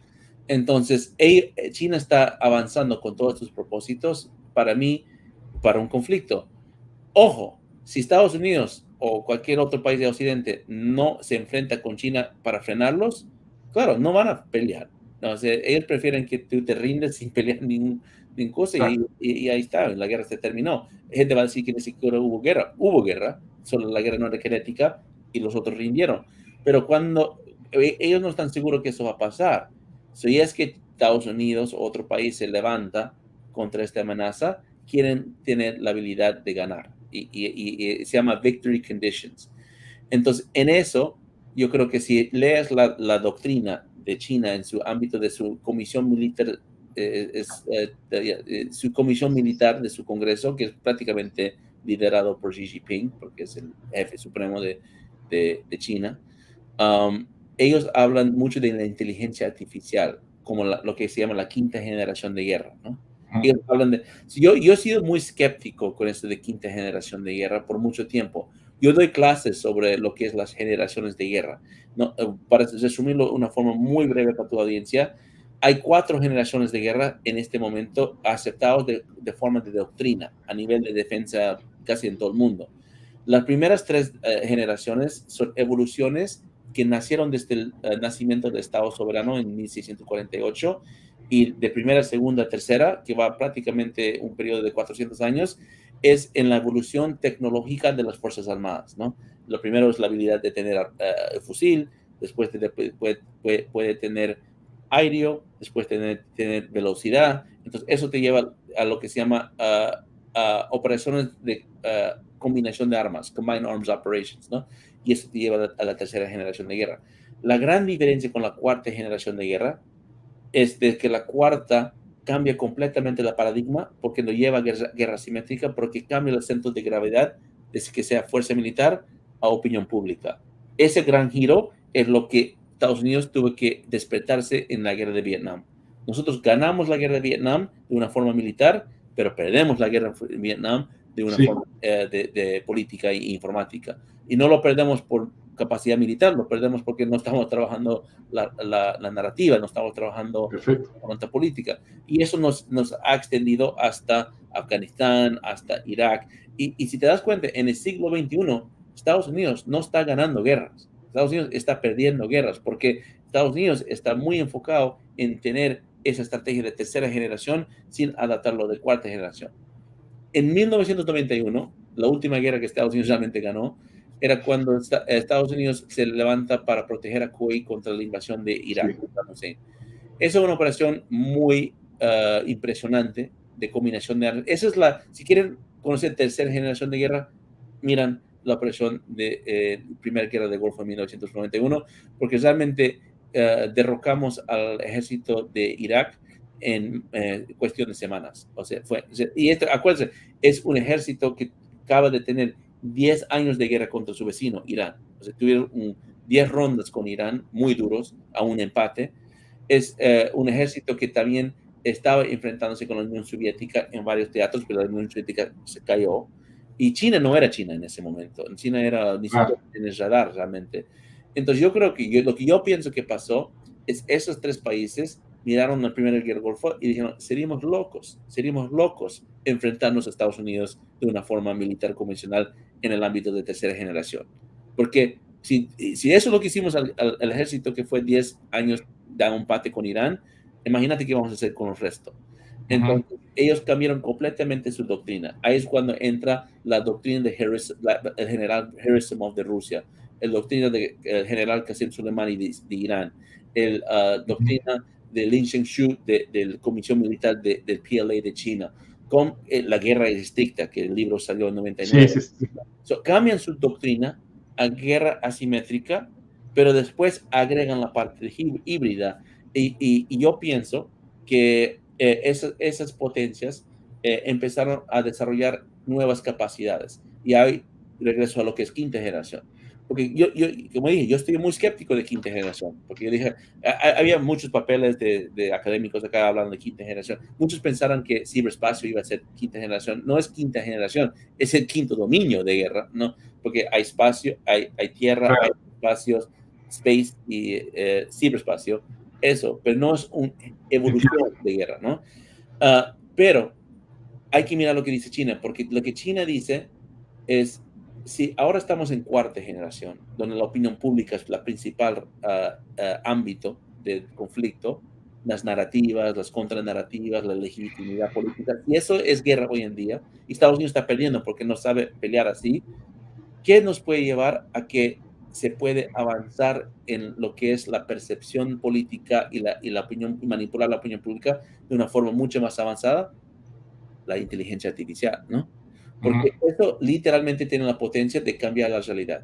Entonces, China está avanzando con todos estos propósitos, para mí, para un conflicto. Ojo, si Estados Unidos o cualquier otro país de Occidente no se enfrenta con China para frenarlos, claro, no van a pelear. No, o sea, ellos prefieren que tú te rindes sin pelear ningún cosa y ahí está, la guerra se terminó. Gente va a decir que ni siquiera hubo guerra, solo la guerra no era kinética y los otros rindieron. Pero cuando ellos no están seguros que eso va a pasar, si es que Estados Unidos o otro país se levanta contra esta amenaza, quieren tener la habilidad de ganar y se llama victory conditions. Entonces, en eso, yo creo que si lees la doctrina de China en su ámbito de su comisión militar, su comisión militar de su Congreso, que es prácticamente liderado por Xi Jinping, porque es el jefe supremo de China, ellos hablan mucho de la inteligencia artificial, como lo que se llama la quinta generación de guerra, ¿no? Ellos hablan de... Yo he sido muy escéptico con esto de quinta generación de guerra por mucho tiempo. Yo doy clases sobre lo que es las generaciones de guerra, ¿no? Para resumirlo de una forma muy breve para tu audiencia, hay 4 generaciones de guerra en este momento aceptados de forma de doctrina a nivel de defensa casi en todo el mundo. Las primeras 3 generaciones son evoluciones que nacieron desde el nacimiento del Estado soberano en 1648 y de primera, segunda, tercera, que va prácticamente un periodo de 400 años, es en la evolución tecnológica de las Fuerzas Armadas, ¿no? Lo primero es la habilidad de tener fusil, después puede tener aéreo, después tener velocidad. Entonces, eso te lleva a lo que se llama operaciones de combinación de armas, Combined Arms Operations, ¿no? Y eso te lleva a la tercera generación de guerra. La gran diferencia con la cuarta generación de guerra es de que la cuarta cambia completamente el paradigma porque no lleva guerra asimétrica, porque cambia el centro de gravedad desde que sea fuerza militar a opinión pública. Ese gran giro es lo que Estados Unidos tuvo que despertarse en la guerra de Vietnam. Nosotros ganamos la guerra de Vietnam de una forma militar, pero perdemos la guerra de Vietnam de una forma de política e informática. Y no lo perdemos por capacidad militar, lo perdemos porque no estamos trabajando la narrativa, no estamos trabajando la voluntad política. Y eso nos ha extendido hasta Afganistán, hasta Irak. Y si te das cuenta, en el siglo XXI, Estados Unidos no está ganando guerras. Estados Unidos está perdiendo guerras porque Estados Unidos está muy enfocado en tener esa estrategia de tercera generación sin adaptarlo de cuarta generación. En 1991, la última guerra que Estados Unidos realmente ganó era cuando Estados Unidos se levanta para proteger a Kuwait contra la invasión de Irak. Sí. Esa es una operación muy impresionante de combinación de armas. Esa es si quieren conocer tercera generación de guerra, miran la operación de primera guerra del Golfo en 1991, porque realmente derrocamos al ejército de Irak en cuestión de semanas. O sea, y acuérdense, es un ejército que acaba de tener 10 años de guerra contra su vecino, Irán. O sea, tuvieron 10 rondas con Irán, muy duros, a un empate. Es un ejército que también estaba enfrentándose con la Unión Soviética en varios teatros, pero la Unión Soviética se cayó. Y China no era China en ese momento. China era ni siquiera en el radar realmente. Entonces yo creo que lo que yo pienso que pasó es esos tres países miraron la Primera Guerra del Golfo y dijeron, seríamos locos enfrentarnos a Estados Unidos de una forma militar convencional en el ámbito de tercera generación. Porque si eso es lo que hicimos al ejército que fue 10 años de un empate con Irán, imagínate qué vamos a hacer con el resto. Entonces, ellos cambiaron completamente su doctrina. Ahí es cuando entra la doctrina de el general Gerasimov de Rusia, la doctrina del general Qasem Soleimani de Irán, la doctrina de Lin Zexu de la Comisión Militar del PLA de China, con la guerra estricta, que el libro salió en 99. Cambian su doctrina a guerra asimétrica, pero después agregan la parte híbrida. Y yo pienso que esas potencias empezaron a desarrollar nuevas capacidades. Y ahí regreso a lo que es quinta generación. Porque yo, como dije, yo estoy muy escéptico de quinta generación, porque yo dije, había muchos papeles de académicos acá hablando de quinta generación. Muchos pensaron que ciberespacio iba a ser quinta generación. No es quinta generación, es el quinto dominio de guerra, ¿no? Porque hay espacio, hay tierra, hay espacios, space y ciberespacio. Eso, pero no es una evolución de guerra, ¿no? Pero hay que mirar lo que dice China, porque lo que China dice es, si ahora estamos en cuarta generación, donde la opinión pública es la principal ámbito del conflicto, las narrativas, las contranarrativas, la legitimidad política, y eso es guerra hoy en día, y Estados Unidos está perdiendo porque no sabe pelear así, ¿qué nos puede llevar a que se puede avanzar en lo que es la percepción política y la opinión, y manipular la opinión pública de una forma mucho más avanzada? La inteligencia artificial, ¿no? Porque eso literalmente tiene la potencia de cambiar la realidad.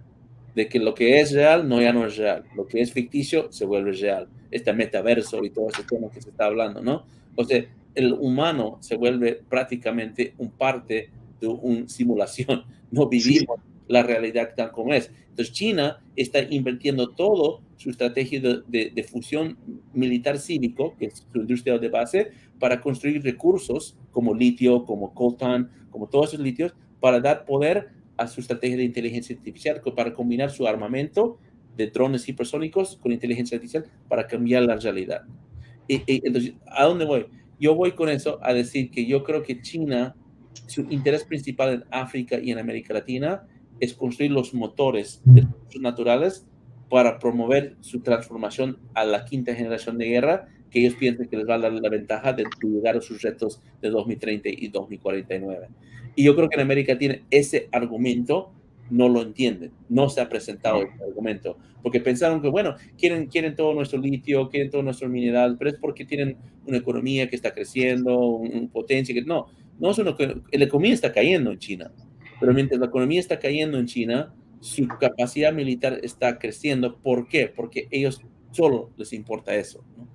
De que lo que es real ya no es real. Lo que es ficticio se vuelve real. Este metaverso y todo ese tema que se está hablando, ¿no? O sea, el humano se vuelve prácticamente un parte de una simulación. No vivimos la realidad tal como es. Entonces China está invirtiendo todo su estrategia de fusión militar cívico, que es su industria de base, para construir recursos como litio, como coltan, como todos esos litios, para dar poder a su estrategia de inteligencia artificial, para combinar su armamento de drones hipersónicos con inteligencia artificial para cambiar la realidad. Entonces, ¿a dónde voy? Yo voy con eso a decir que yo creo que China, su interés principal en África y en América Latina es construir los motores de recursos naturales para promover su transformación a la quinta generación de guerra, que ellos piensan que les va a dar la ventaja de llegar a sus retos de 2030 y 2049. Y yo creo que en América tiene ese argumento, no lo entienden, no se ha presentado ese argumento, porque pensaron que, bueno, quieren todo nuestro litio, quieren todo nuestro mineral, pero es porque tienen una economía que está creciendo, una potencia que no. no solo que la economía está cayendo en China, pero mientras la economía está cayendo en China, su capacidad militar está creciendo. ¿Por qué? Porque ellos solo les importa eso, ¿no?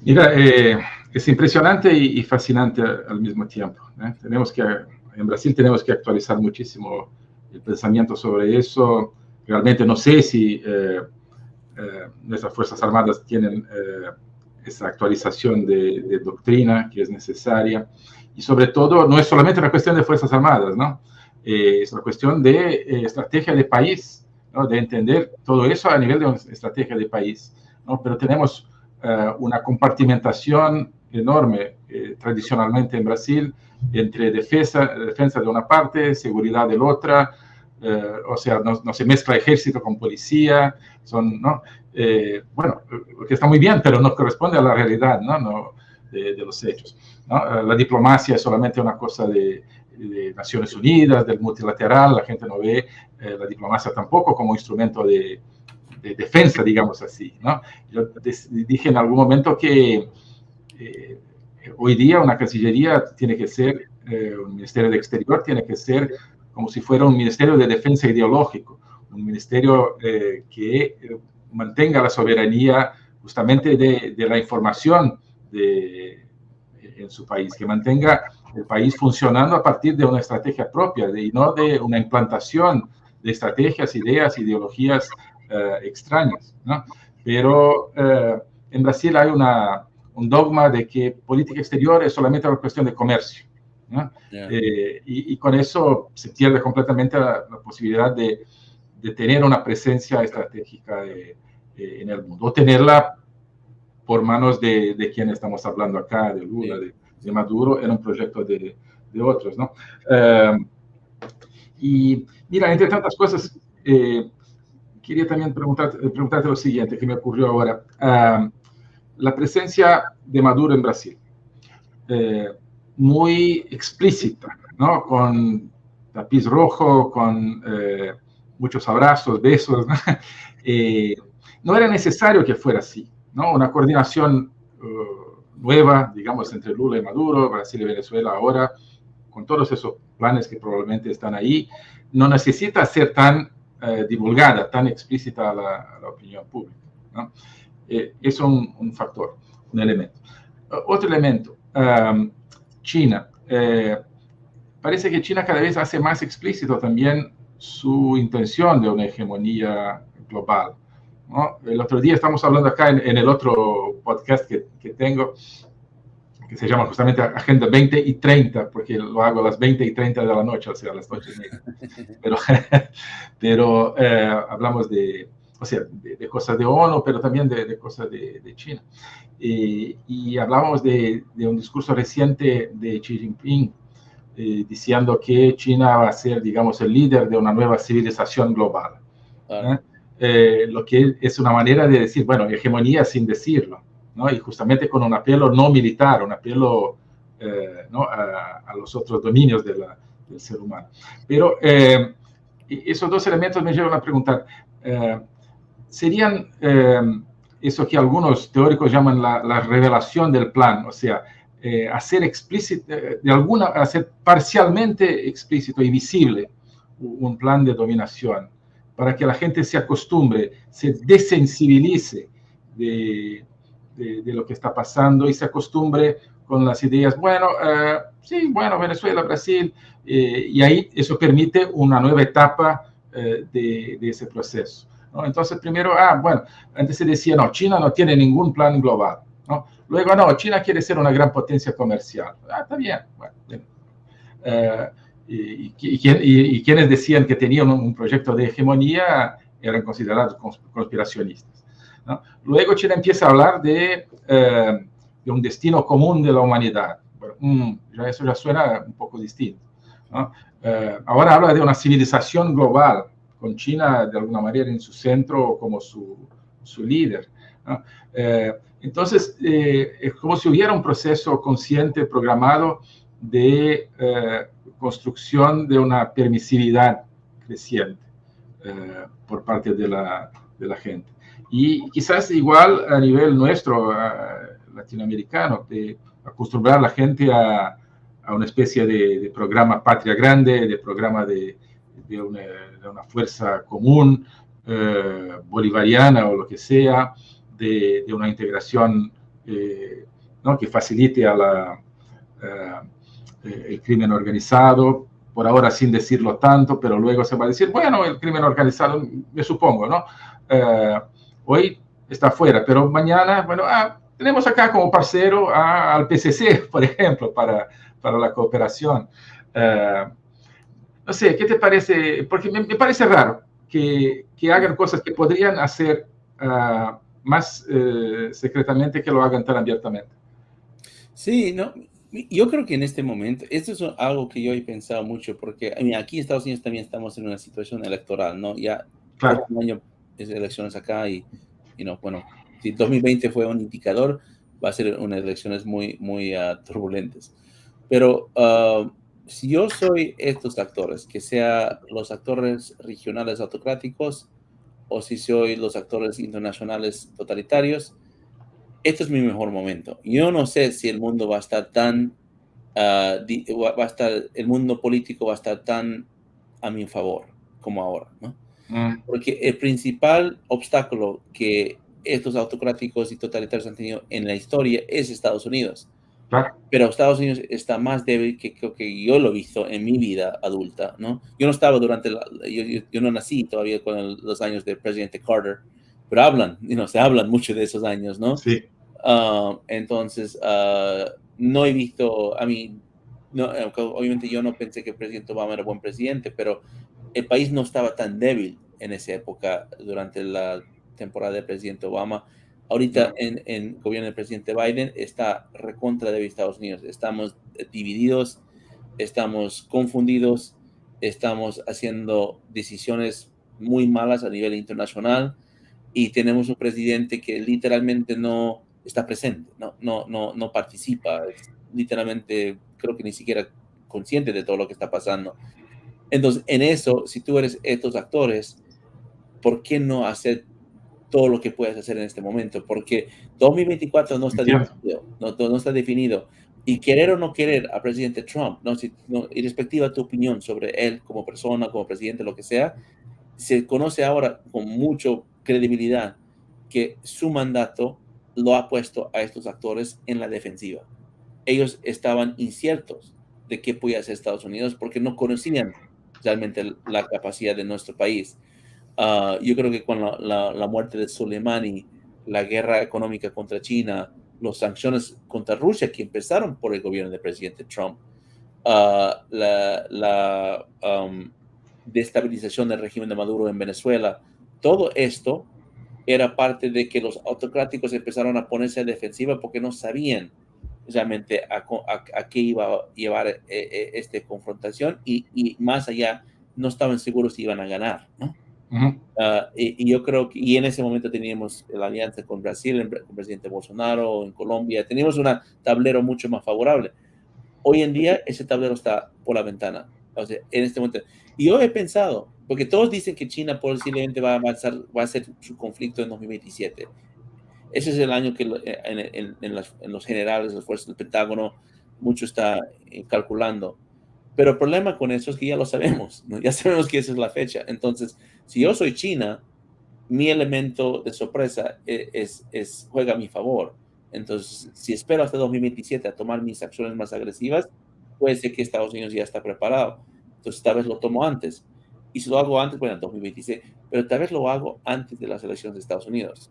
Mira, es impresionante y fascinante al mismo tiempo, ¿eh? En Brasil tenemos que actualizar muchísimo el pensamiento sobre eso. Realmente no sé si nuestras Fuerzas Armadas tienen esa actualización de doctrina que es necesaria. Y sobre todo, no es solamente una cuestión de Fuerzas Armadas, ¿no? Es una cuestión de estrategia de país, ¿no? De entender todo eso a nivel de una estrategia de país, ¿no? Pero tenemos una compartimentación enorme tradicionalmente en Brasil entre defensa de una parte, seguridad de la otra, o sea, no se mezcla ejército con policía, ¿no? Bueno, que está muy bien, pero no corresponde a la realidad, ¿no? De los hechos, ¿no? La diplomacia es solamente una cosa de Naciones Unidas, del multilateral, la gente no ve la diplomacia tampoco como instrumento de defensa, digamos así, ¿no? Yo dije en algún momento que hoy día una Cancillería tiene que ser, un Ministerio de Exterior tiene que ser como si fuera un Ministerio de Defensa ideológico, un ministerio que mantenga la soberanía justamente de la información en su país, que mantenga el país funcionando a partir de una estrategia propia y no de una implantación de estrategias, ideas, ideologías extrañas, ¿no? Pero en Brasil hay un dogma de que política exterior es solamente una cuestión de comercio, ¿no? Yeah. Y con eso se pierde completamente la posibilidad de tener una presencia estratégica en el mundo, o tenerla por manos de quien estamos hablando acá, de Lula, de Maduro, en un proyecto de otros, ¿no? Y mira, entre tantas cosas, quería también preguntarte lo siguiente, que me ocurrió ahora. La presencia de Maduro en Brasil, muy explícita, ¿no? Con tapiz rojo, con muchos abrazos, besos, ¿no? No era necesario que fuera así, ¿no? Una coordinación nueva, digamos, entre Lula y Maduro, Brasil y Venezuela ahora, con todos esos planes que probablemente están ahí, no necesita ser tan divulgada, tan explícita a la opinión pública, ¿no? Es un factor, un elemento. Otro elemento, China. Parece que China cada vez hace más explícito también su intención de una hegemonía global, ¿no? El otro día estamos hablando acá en el otro podcast que tengo, que se llama justamente Agenda 20 y 30, porque lo hago a las 20 y 30 de la noche, o sea, a las 8:30. Pero hablamos de cosas de ONU, pero también de cosas de China. Y hablamos de un discurso reciente de Xi Jinping, diciendo que China va a ser, digamos, el líder de una nueva civilización global. Lo que es una manera de decir, bueno, hegemonía sin decirlo, ¿no? Y justamente con un apelo no militar, un apelo ¿no? a los otros dominios del ser humano. Pero esos dos elementos me llevan a preguntar, ¿serían eso que algunos teóricos llaman la revelación del plan? O sea, hacer explícito, hacer parcialmente explícito y visible un plan de dominación para que la gente se acostumbre, se desensibilice de lo que está pasando y se acostumbre con las ideas, bueno, sí, bueno, Venezuela, Brasil, y ahí eso permite una nueva etapa de ese proceso, ¿no? Entonces, primero, bueno, antes se decía, no, China no tiene ningún plan global, ¿no? Luego, no, China quiere ser una gran potencia comercial. Está bien, bueno, bien. Y quienes decían que tenían un proyecto de hegemonía eran considerados conspiracionistas, ¿no? Luego China empieza a hablar de un destino común de la humanidad. Bueno, eso ya suena un poco distinto, ¿no? Ahora habla de una civilización global, con China de alguna manera en su centro como su líder, ¿no? Entonces, es como si hubiera un proceso consciente, programado, de construcción de una permisividad creciente por parte de la gente. Y quizás igual a nivel nuestro, latinoamericano, acostumbrar a la gente a una especie de programa patria grande, de programa de una fuerza común, bolivariana o lo que sea, de una integración ¿no? que facilite el crimen organizado, por ahora sin decirlo tanto, pero luego se va a decir, bueno, el crimen organizado, me supongo, ¿no? Hoy está fuera, pero mañana, bueno, tenemos acá como parcero al PCC, por ejemplo, para la cooperación. No sé, ¿qué te parece? Porque me parece raro que hagan cosas que podrían hacer más secretamente que lo hagan tan abiertamente. Sí, no, yo creo que en este momento, esto es algo que yo he pensado mucho, porque aquí en Estados Unidos también estamos en una situación electoral, ¿no? Ya claro. un año es elecciones acá y bueno, si 2020 fue un indicador, va a ser unas elecciones muy, muy turbulentas. Pero si yo soy estos actores, que sea los actores regionales autocráticos o si soy los actores internacionales totalitarios, este es mi mejor momento. Yo no sé si el mundo va a estar tan, el mundo político va a estar tan a mi favor como ahora, ¿no? Porque el principal obstáculo que estos autocráticos y totalitarios han tenido en la historia es Estados Unidos. Claro. Pero Estados Unidos está más débil que creo que yo lo he visto en mi vida adulta, ¿no? Yo no estaba yo no nací todavía con los años del presidente Carter, pero se hablan mucho de esos años, ¿no? Sí. Entonces, no he visto, no, obviamente yo no pensé que el presidente Obama era buen presidente, pero el país no estaba tan débil en esa época durante la temporada del presidente Obama. Ahorita en gobierno del presidente Biden está recontra de Estados Unidos. Estamos divididos, estamos confundidos, estamos haciendo decisiones muy malas a nivel internacional y tenemos un presidente que literalmente no está presente, no participa, literalmente creo que ni siquiera consciente de todo lo que está pasando. Entonces, en eso, si tú eres estos actores, ¿por qué no hacer todo lo que puedes hacer en este momento? Porque 2024 no está definido, no está definido. Y querer o no querer al presidente Trump, y respectiva a tu opinión sobre él como persona, como presidente, lo que sea, se conoce ahora con mucha credibilidad que su mandato lo ha puesto a estos actores en la defensiva. Ellos estaban inciertos de qué podía hacer Estados Unidos porque no conocían realmente la capacidad de nuestro país. Yo creo que con la muerte de Soleimani, la guerra económica contra China, las sanciones contra Rusia que empezaron por el gobierno del presidente Trump, la destabilización del régimen de Maduro en Venezuela, todo esto era parte de que los autocráticos empezaron a ponerse a defensiva porque no sabían realmente a qué iba a llevar esta confrontación y más allá no estaban seguros si iban a ganar, ¿no? Y yo creo que en ese momento teníamos la alianza con Brasil, con el presidente Bolsonaro, en Colombia, teníamos un tablero mucho más favorable. Hoy en día ese tablero está por la ventana, o sea, en este momento. Y yo he pensado, porque todos dicen que China posiblemente va a hacer su conflicto en 2027. Ese es el año que en los generales, las fuerzas del Pentágono, mucho está calculando. Pero el problema con eso es que ya lo sabemos, ¿no? Ya sabemos que esa es la fecha. Entonces, si yo soy China, mi elemento de sorpresa juega a mi favor. Entonces, si espero hasta 2027 a tomar mis acciones más agresivas, puede ser que Estados Unidos ya está preparado. Entonces, tal vez lo tomo antes. Y si lo hago antes, bueno, en 2026, pero tal vez lo hago antes de las elecciones de Estados Unidos.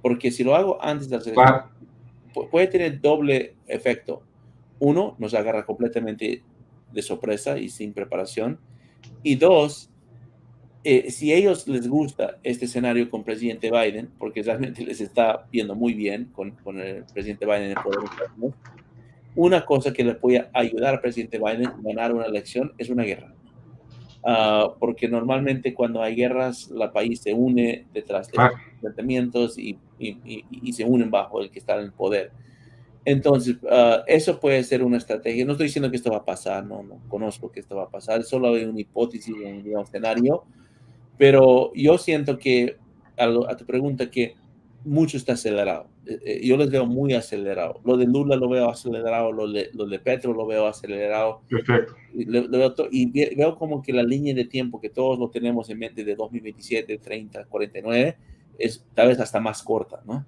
Porque si lo hago antes de las elecciones, puede tener doble efecto. Uno, nos agarra completamente de sorpresa y sin preparación. Y dos, si a ellos les gusta este escenario con presidente Biden, porque realmente les está viendo muy bien con el presidente Biden en el poder, una cosa que le puede ayudar al presidente Biden a ganar una elección es una guerra. Porque normalmente cuando hay guerras, la país se une detrás de enfrentamientos y se unen bajo el que está en el poder. Entonces, eso puede ser una estrategia. No estoy diciendo que esto va a pasar, no conozco que esto va a pasar, solo hay una hipótesis, un escenario, pero yo siento que, a tu pregunta, que mucho está acelerado. Yo les veo muy acelerado. Lo de Lula lo veo acelerado, lo de Petro lo veo acelerado. Perfecto. Y veo como que la línea de tiempo que todos lo tenemos en mente de 2027, 30, 49, es tal vez hasta más corta, ¿no?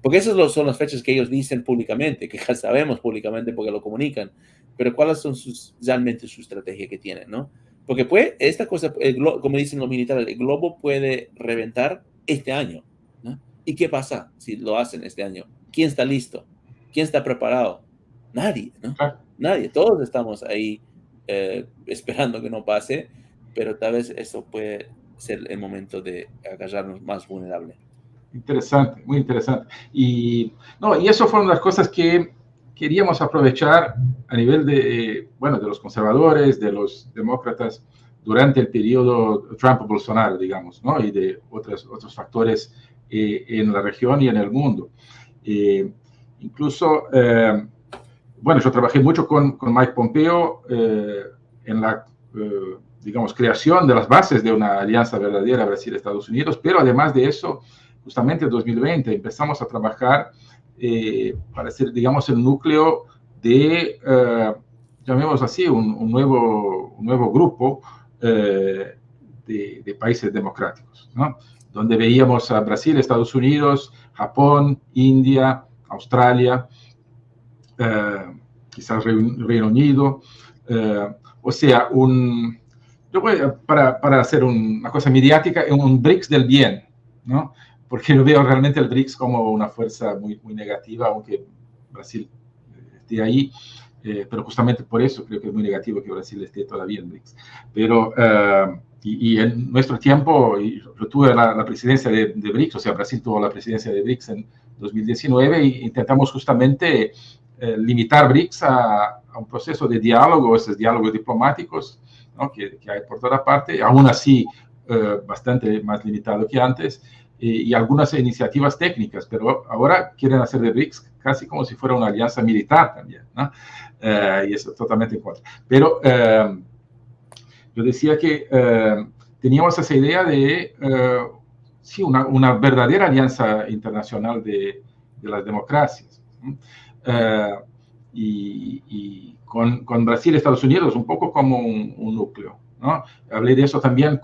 Porque esas son las fechas que ellos dicen públicamente, que ya sabemos públicamente porque lo comunican, pero ¿cuáles son realmente su estrategia que tienen, ¿no? Porque esta cosa, como dicen los militares, el globo puede reventar este año, ¿no? ¿Y qué pasa si lo hacen este año? ¿Quién está listo? ¿Quién está preparado? Nadie, ¿no? Nadie. Todos estamos ahí esperando que no pase, pero tal vez eso puede ser el momento de agarrarnos más vulnerables. Interesante, muy interesante. Y eso fueron las cosas que queríamos aprovechar a nivel de los conservadores, de los demócratas, durante el periodo Trump-Bolsonaro, digamos, ¿no? Y de otros factores en la región y en el mundo. Incluso, yo trabajé mucho con Mike Pompeo en la, digamos, creación de las bases de una alianza verdadera Brasil-Estados Unidos, pero además de eso, justamente en 2020 empezamos a trabajar para hacer, digamos, el núcleo de, llamémoslo así, un nuevo grupo de países democráticos, ¿no? Donde veíamos a Brasil, Estados Unidos, Japón, India, Australia, quizás Reino Unido, o sea, para hacer una cosa mediática, un BRICS del bien, ¿no? Porque yo veo realmente el BRICS como una fuerza muy, muy negativa, aunque Brasil esté ahí, pero justamente por eso creo que es muy negativo que Brasil esté todavía en BRICS. Pero, y en nuestro tiempo, yo tuve la presidencia de BRICS, o sea, Brasil tuvo la presidencia de BRICS en 2019 e intentamos justamente limitar BRICS a un proceso de diálogo, esos diálogos diplomáticos, ¿no? que hay por toda parte, aún así bastante más limitado que antes, y algunas iniciativas técnicas, pero ahora quieren hacer de BRICS casi como si fuera una alianza militar también, ¿no? Y eso totalmente en contra. Pero yo decía que teníamos esa idea de, sí, una verdadera alianza internacional de las democracias. Y con Brasil y Estados Unidos un poco como un núcleo, ¿no? Hablé de eso también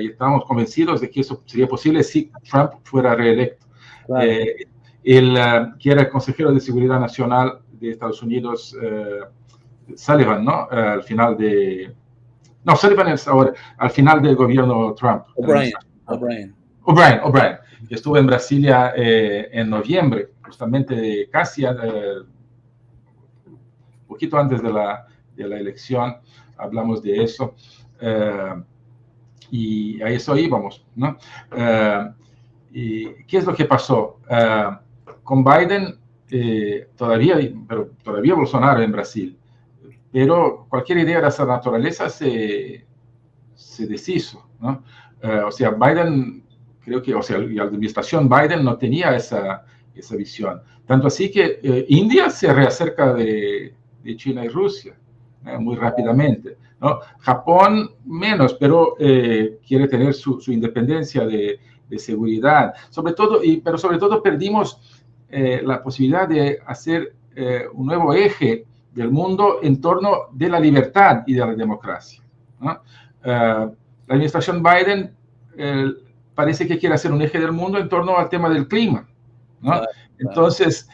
y estábamos convencidos de que eso sería posible si Trump fuera reelecto. Claro. Que era el consejero de Seguridad Nacional de Estados Unidos, Sullivan, ¿no? Al final de... No, Sullivan es ahora, al final del gobierno Trump. O'Brien, que estuvo en Brasilia en noviembre, justamente casi poquito antes de la elección, hablamos de eso, y a eso íbamos, ¿no? ¿Y qué es lo que pasó? Con Biden, todavía Bolsonaro en Brasil, pero cualquier idea de esa naturaleza se deshizo, ¿no? O sea, Biden, creo que, y la administración Biden no tenía esa visión. Tanto así que India se reacerca de China y Rusia muy rápidamente, ¿no? Japón menos, pero quiere tener su independencia de seguridad. Pero sobre todo perdimos la posibilidad de hacer un nuevo eje del mundo en torno de la libertad y de la democracia, ¿no? La administración Biden parece que quiere hacer un eje del mundo en torno al tema del clima, ¿no? Entonces,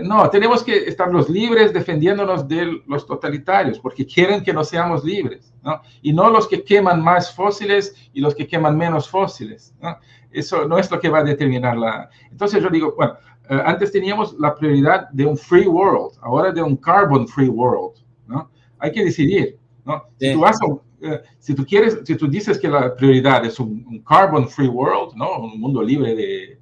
no, tenemos que estar los libres defendiéndonos de los totalitarios, porque quieren que no seamos libres, ¿no? Y no los que queman más fósiles y los que queman menos fósiles, ¿no? Eso no es lo que va a determinar Entonces yo digo, bueno, antes teníamos la prioridad de un free world, ahora de un carbon free world, ¿no? Hay que decidir, ¿no? Sí. Si tú dices que la prioridad es un carbon free world, ¿no? Un mundo libre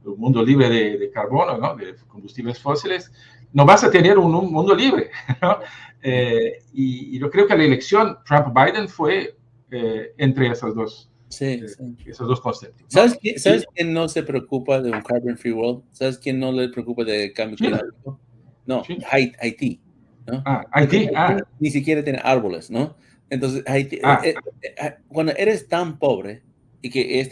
un mundo libre de carbono, ¿no? De combustibles fósiles, no vas a tener un mundo libre, ¿no? Y yo creo que la elección Trump-Biden fue entre esos dos. Esos dos conceptos, ¿no? ¿Sabes quién no se preocupa de un carbon free world? ¿Sabes quién no le preocupa de cambio climático? No, Haití, ¿no? Haití, ni siquiera tiene árboles, ¿no? Entonces, Haití, cuando eres tan pobre y que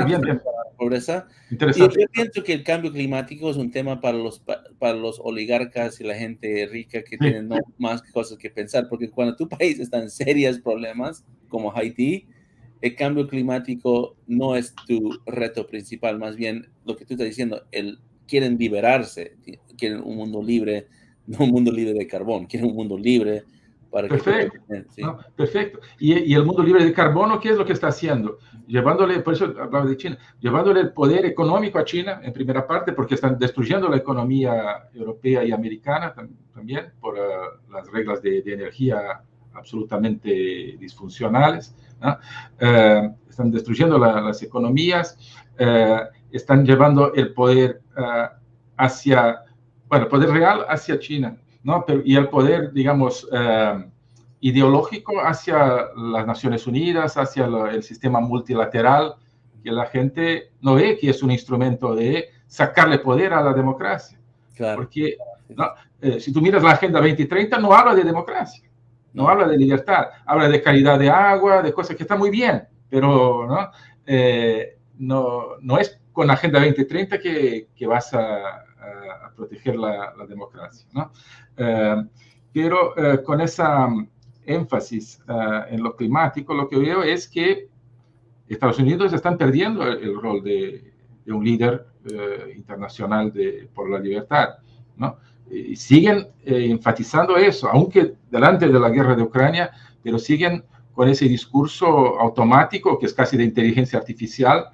bien. pobreza. Interesante. Y yo pienso que el cambio climático es un tema para los oligarcas y la gente rica que tienen no más cosas que pensar, porque cuando tu país está en serios problemas, como Haití, el cambio climático no es tu reto principal, más bien lo que tú estás diciendo, quieren liberarse, quieren un mundo libre, no un mundo libre de carbón, quieren un mundo libre para Perfecto. que... Sí. No, perfecto. Y el mundo libre de carbono, ¿qué es lo que está haciendo? Llevándole, por eso hablaba de China, llevándole el poder económico a China en primera parte, porque están destruyendo la economía europea y americana también por las reglas de energía absolutamente disfuncionales, ¿no? Están destruyendo las economías, están llevando el poder hacia, bueno, el poder real hacia China, ¿no? Pero, y el poder, digamos, ideológico hacia las Naciones Unidas, hacia el sistema multilateral, que la gente no ve que es un instrumento de sacarle poder a la democracia. Claro. Porque ¿no? Si tú miras la Agenda 2030, no habla de democracia, no habla de libertad, habla de calidad de agua, de cosas que están muy bien, pero no es con la Agenda 2030 que vas a proteger la democracia, ¿no? Pero con esa énfasis en lo climático, lo que veo es que Estados Unidos están perdiendo el rol de un líder internacional por la libertad, ¿no? Y siguen enfatizando eso, aunque delante de la guerra de Ucrania, pero siguen con ese discurso automático que es casi de inteligencia artificial,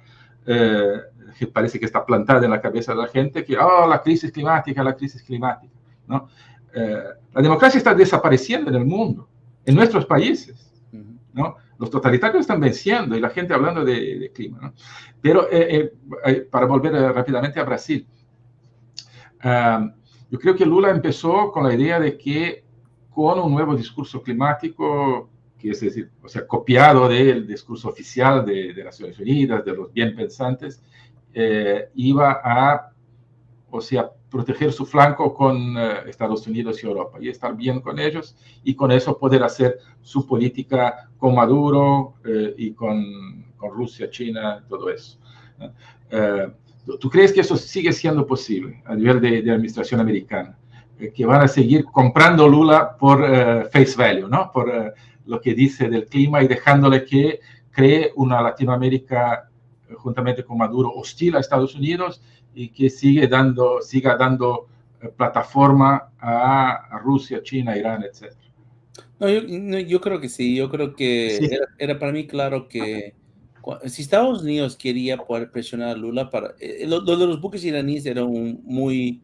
que parece que está plantada en la cabeza de la gente, que la crisis climática, ¿no? La democracia está desapareciendo en el mundo, en nuestros países, ¿no? Los totalitarios están venciendo y la gente hablando de clima, ¿no? Pero para volver rápidamente a Brasil, yo creo que Lula empezó con la idea de que con un nuevo discurso climático, que es decir, o sea, copiado del discurso oficial de Naciones Unidas, de los bien pensantes, iba a, o sea, proteger su flanco con Estados Unidos y Europa y estar bien con ellos y con eso poder hacer su política con Maduro y con Rusia, China, todo eso. ¿Tú crees que eso sigue siendo posible a nivel de administración americana? Que van a seguir comprando Lula por face value, ¿no? Por lo que dice del clima y dejándole que cree una Latinoamérica juntamente con Maduro hostil a Estados Unidos y que siga dando plataforma a Rusia, China, Irán, etc. Yo creo que sí, yo creo que sí. Era para mí claro que si Estados Unidos quería poder presionar a Lula, lo de los buques iraníes era un muy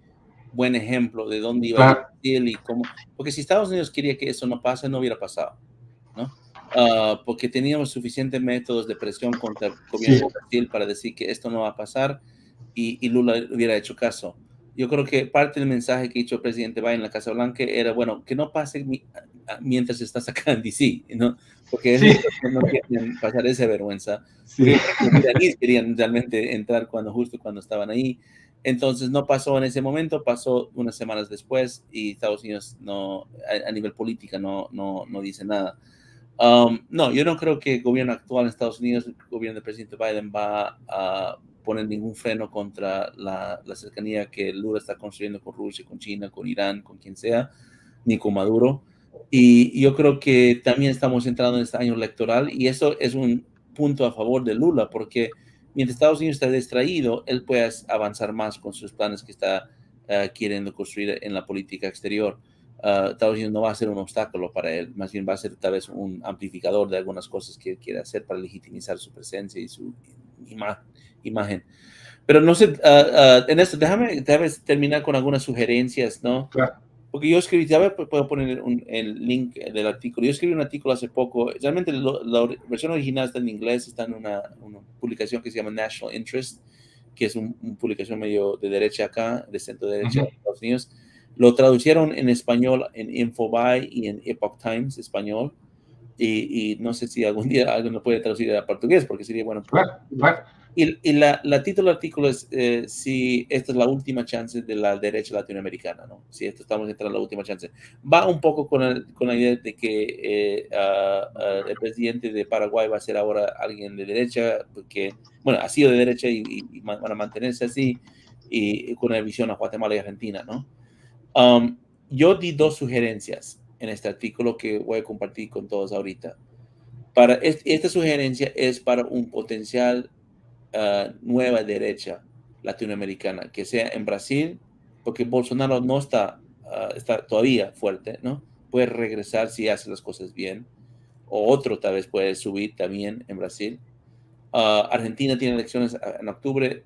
buen ejemplo de dónde iba a ir y cómo, porque si Estados Unidos quería que eso no pase, no hubiera pasado, ¿no? Porque teníamos suficientes métodos de presión contra el gobierno de Brasil para decir que esto no va a pasar y Lula hubiera hecho caso. Yo creo que parte del mensaje que hizo el presidente Biden en la Casa Blanca era, bueno, que no pase mientras estás acá en D.C., ¿no? Porque no quieren pasar esa vergüenza. Porque los iraníes querían realmente entrar justo cuando estaban ahí. Entonces no pasó en ese momento, pasó unas semanas después y Estados Unidos a nivel política no dice nada. No, yo no creo que el gobierno actual en Estados Unidos, el gobierno del presidente Biden, va a poner ningún freno contra la cercanía que Lula está construyendo con Rusia, con China, con Irán, con quien sea, ni con Maduro. Y yo creo que también estamos entrando en este año electoral y eso es un punto a favor de Lula, porque mientras Estados Unidos está distraído, él puede avanzar más con sus planes que está queriendo construir en la política exterior. Estados Unidos no va a ser un obstáculo para él, más bien va a ser tal vez un amplificador de algunas cosas que él quiere hacer para legitimizar su presencia y su imagen. Pero no sé, en esto, déjame terminar con algunas sugerencias, ¿no? Claro. Porque yo escribí, ya puedo poner el link del artículo. Yo escribí un artículo hace poco, realmente la versión original está en inglés, está en una publicación que se llama National Interest, que es una publicación medio de derecha acá, de centro derecha de Estados Unidos. Lo traducieron en español en Infobae y en Epoch Times español. Y no sé si algún día alguien lo puede traducir a portugués, porque sería bueno. Claro. Y la título del artículo es si esta es la última chance de la derecha latinoamericana, ¿no? Si esto estamos entrando en la última chance. Va un poco con la idea de que el presidente de Paraguay va a ser ahora alguien de derecha, porque, bueno, ha sido de derecha y van a mantenerse así, y con la visión a Guatemala y Argentina, ¿no? Yo di 2 sugerencias en este artículo que voy a compartir con todos ahorita. Esta sugerencia es para un potencial nueva derecha latinoamericana, que sea en Brasil, porque Bolsonaro no está todavía fuerte, ¿no? Puede regresar si hace las cosas bien, o otro tal vez puede subir también en Brasil. Argentina tiene elecciones en octubre,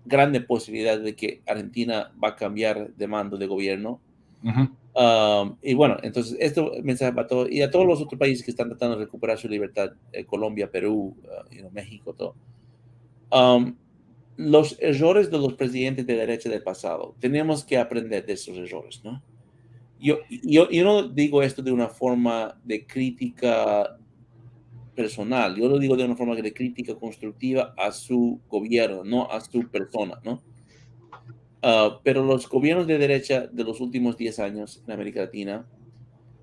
grande posibilidad de que Argentina va a cambiar de mando de gobierno. Y bueno, entonces esto mensaje para todos y a todos los otros países que están tratando de recuperar su libertad, Colombia, Perú, México, todo. Los errores de los presidentes de derecha del pasado, tenemos que aprender de esos errores, ¿no? Yo no digo esto de una forma de crítica personal, yo lo digo de una forma de crítica constructiva a su gobierno, no a su persona, ¿no? Pero los gobiernos de derecha de los últimos 10 años en América Latina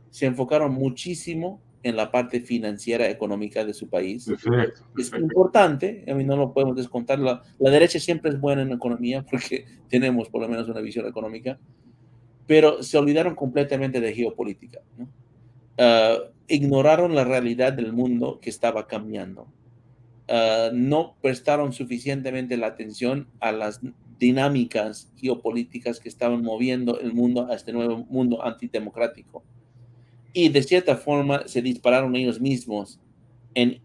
se enfocaron muchísimo en la parte financiera económica de su país. Perfecto. Es importante, a mí no lo podemos descontar. La derecha siempre es buena en economía porque tenemos por lo menos una visión económica, pero se olvidaron completamente de geopolítica, ¿no? Ignoraron la realidad del mundo que estaba cambiando. No prestaron suficientemente la atención a las dinámicas geopolíticas que estaban moviendo el mundo a este nuevo mundo antidemocrático. Y de cierta forma se dispararon ellos mismos en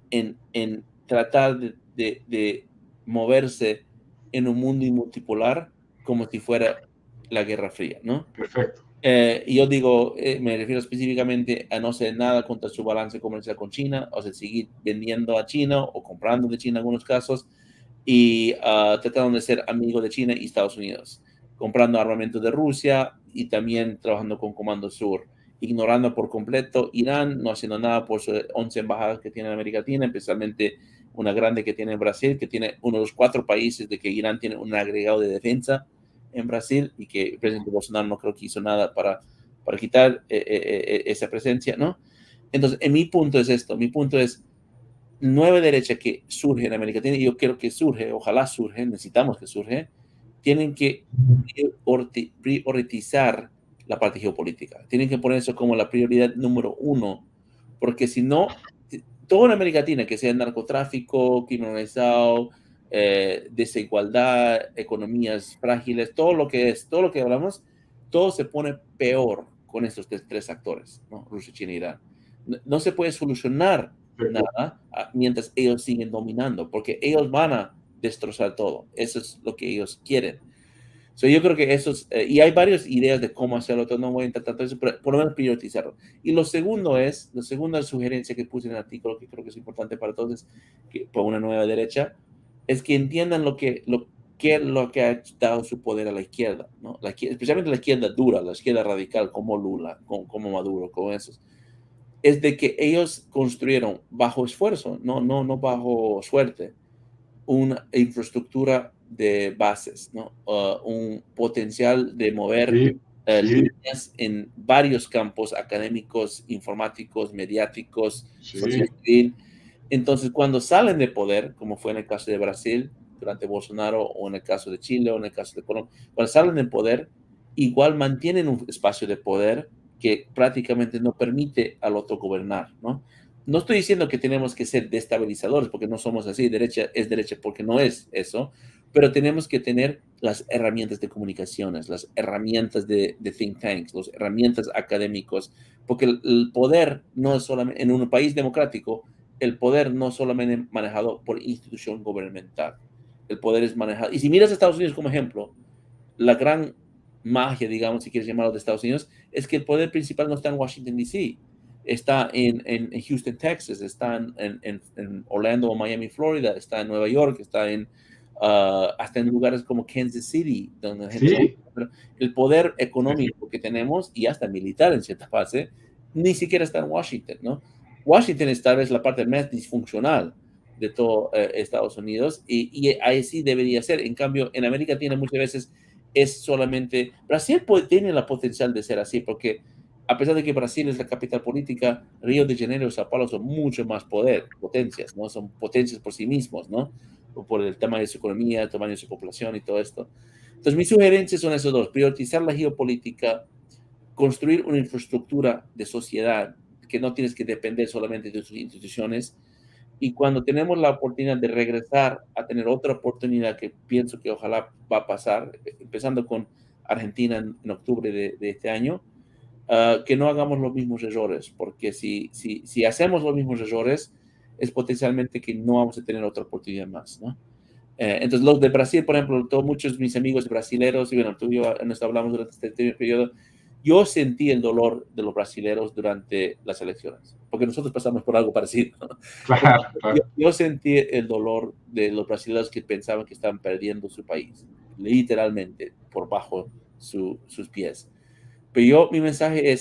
tratar de moverse en un mundo multipolar como si fuera la Guerra Fría, ¿no? Perfecto. Y yo digo, me refiero específicamente a no hacer nada contra su balance comercial con China, o sea, seguir vendiendo a China o comprando de China en algunos casos, y tratando de ser amigo de China y Estados Unidos, comprando armamento de Rusia y también trabajando con Comando Sur, ignorando por completo Irán, no haciendo nada por sus 11 embajadas que tiene en América Latina, especialmente una grande que tiene en Brasil, que tiene uno de los 4 países de que Irán tiene un agregado de defensa en Brasil y que el presidente Bolsonaro no creo que hizo nada para quitar esa presencia, ¿no? Entonces, mi punto es esto, mi punto es nueva derecha que surge en América Latina, y yo quiero que surge, ojalá surge, necesitamos que surge, tienen que priorizar la parte geopolítica, tienen que poner eso como la prioridad número 1, porque si no, todo en América Latina, que sea narcotráfico, crimen organizado, desigualdad, economías frágiles, todo lo que hablamos, todo se pone peor con estos 3 actores, ¿no? Rusia, China y Irán. No se puede solucionar nada mientras ellos siguen dominando, porque ellos van a destrozar todo. Eso es lo que ellos quieren. Yo creo que eso es, y hay varias ideas de cómo hacerlo, no voy a intentar todo eso, pero por lo menos priorizarlo. Y la segunda sugerencia que puse en el artículo, que creo que es importante para todos, que por una nueva derecha, es que entiendan lo que ha dado su poder a la izquierda, ¿no? Especialmente la izquierda dura, la izquierda radical, como Lula, como Maduro, como esos. Es de que ellos construyeron bajo esfuerzo, no bajo suerte, una infraestructura de bases, ¿no? Un potencial de mover líneas en varios campos académicos, informáticos, mediáticos, social civil. Entonces, cuando salen de poder, como fue en el caso de Brasil durante Bolsonaro, o en el caso de Chile, o en el caso de Colombia, cuando salen de poder, igual mantienen un espacio de poder que prácticamente no permite al otro gobernar, ¿no? No estoy diciendo que tenemos que ser destabilizadores, porque no somos así, derecha es derecha porque no es eso, pero tenemos que tener las herramientas de comunicaciones, las herramientas de think tanks, las herramientas académicos, porque el poder no es solamente, en un país democrático, el poder no es solamente manejado por institución gubernamental, el poder es manejado, y si miras a Estados Unidos como ejemplo, la gran magia, digamos, si quieres llamarlo de Estados Unidos, es que el poder principal no está en Washington, D.C., está en Houston, Texas, está en Orlando o Miami, Florida, está en Nueva York, está hasta en lugares como Kansas City, donde la gente el poder económico que tenemos, y hasta militar en cierta fase, ni siquiera está en Washington, ¿no? Washington es tal vez la parte más disfuncional de todo Estados Unidos, y ahí sí debería ser. En cambio, en América Latina muchas veces es solamente, Brasil tiene la potencial de ser así, porque a pesar de que Brasil es la capital política, Río de Janeiro y Sao Paulo son mucho más potencias, ¿no? Son potencias por sí mismos, ¿no? Por el tamaño de su economía, el tamaño de su población y todo esto. Entonces, mis sugerencias son esos dos: priorizar la geopolítica, construir una infraestructura de sociedad que no tienes que depender solamente de sus instituciones, y cuando tenemos la oportunidad de regresar a tener otra oportunidad, que pienso que ojalá va a pasar, empezando con Argentina en octubre de este año, que no hagamos los mismos errores, porque si hacemos los mismos errores, es potencialmente que no vamos a tener otra oportunidad más, ¿no? Entonces, los de Brasil, por ejemplo, muchos de mis amigos brasileros, y bueno, tú y yo nos hablamos durante este periodo, yo sentí el dolor de los brasileros durante las elecciones, porque nosotros pasamos por algo parecido, ¿no? Claro, claro. Yo sentí el dolor de los brasileños que pensaban que estaban perdiendo su país, literalmente, por bajo sus pies. Pero mi mensaje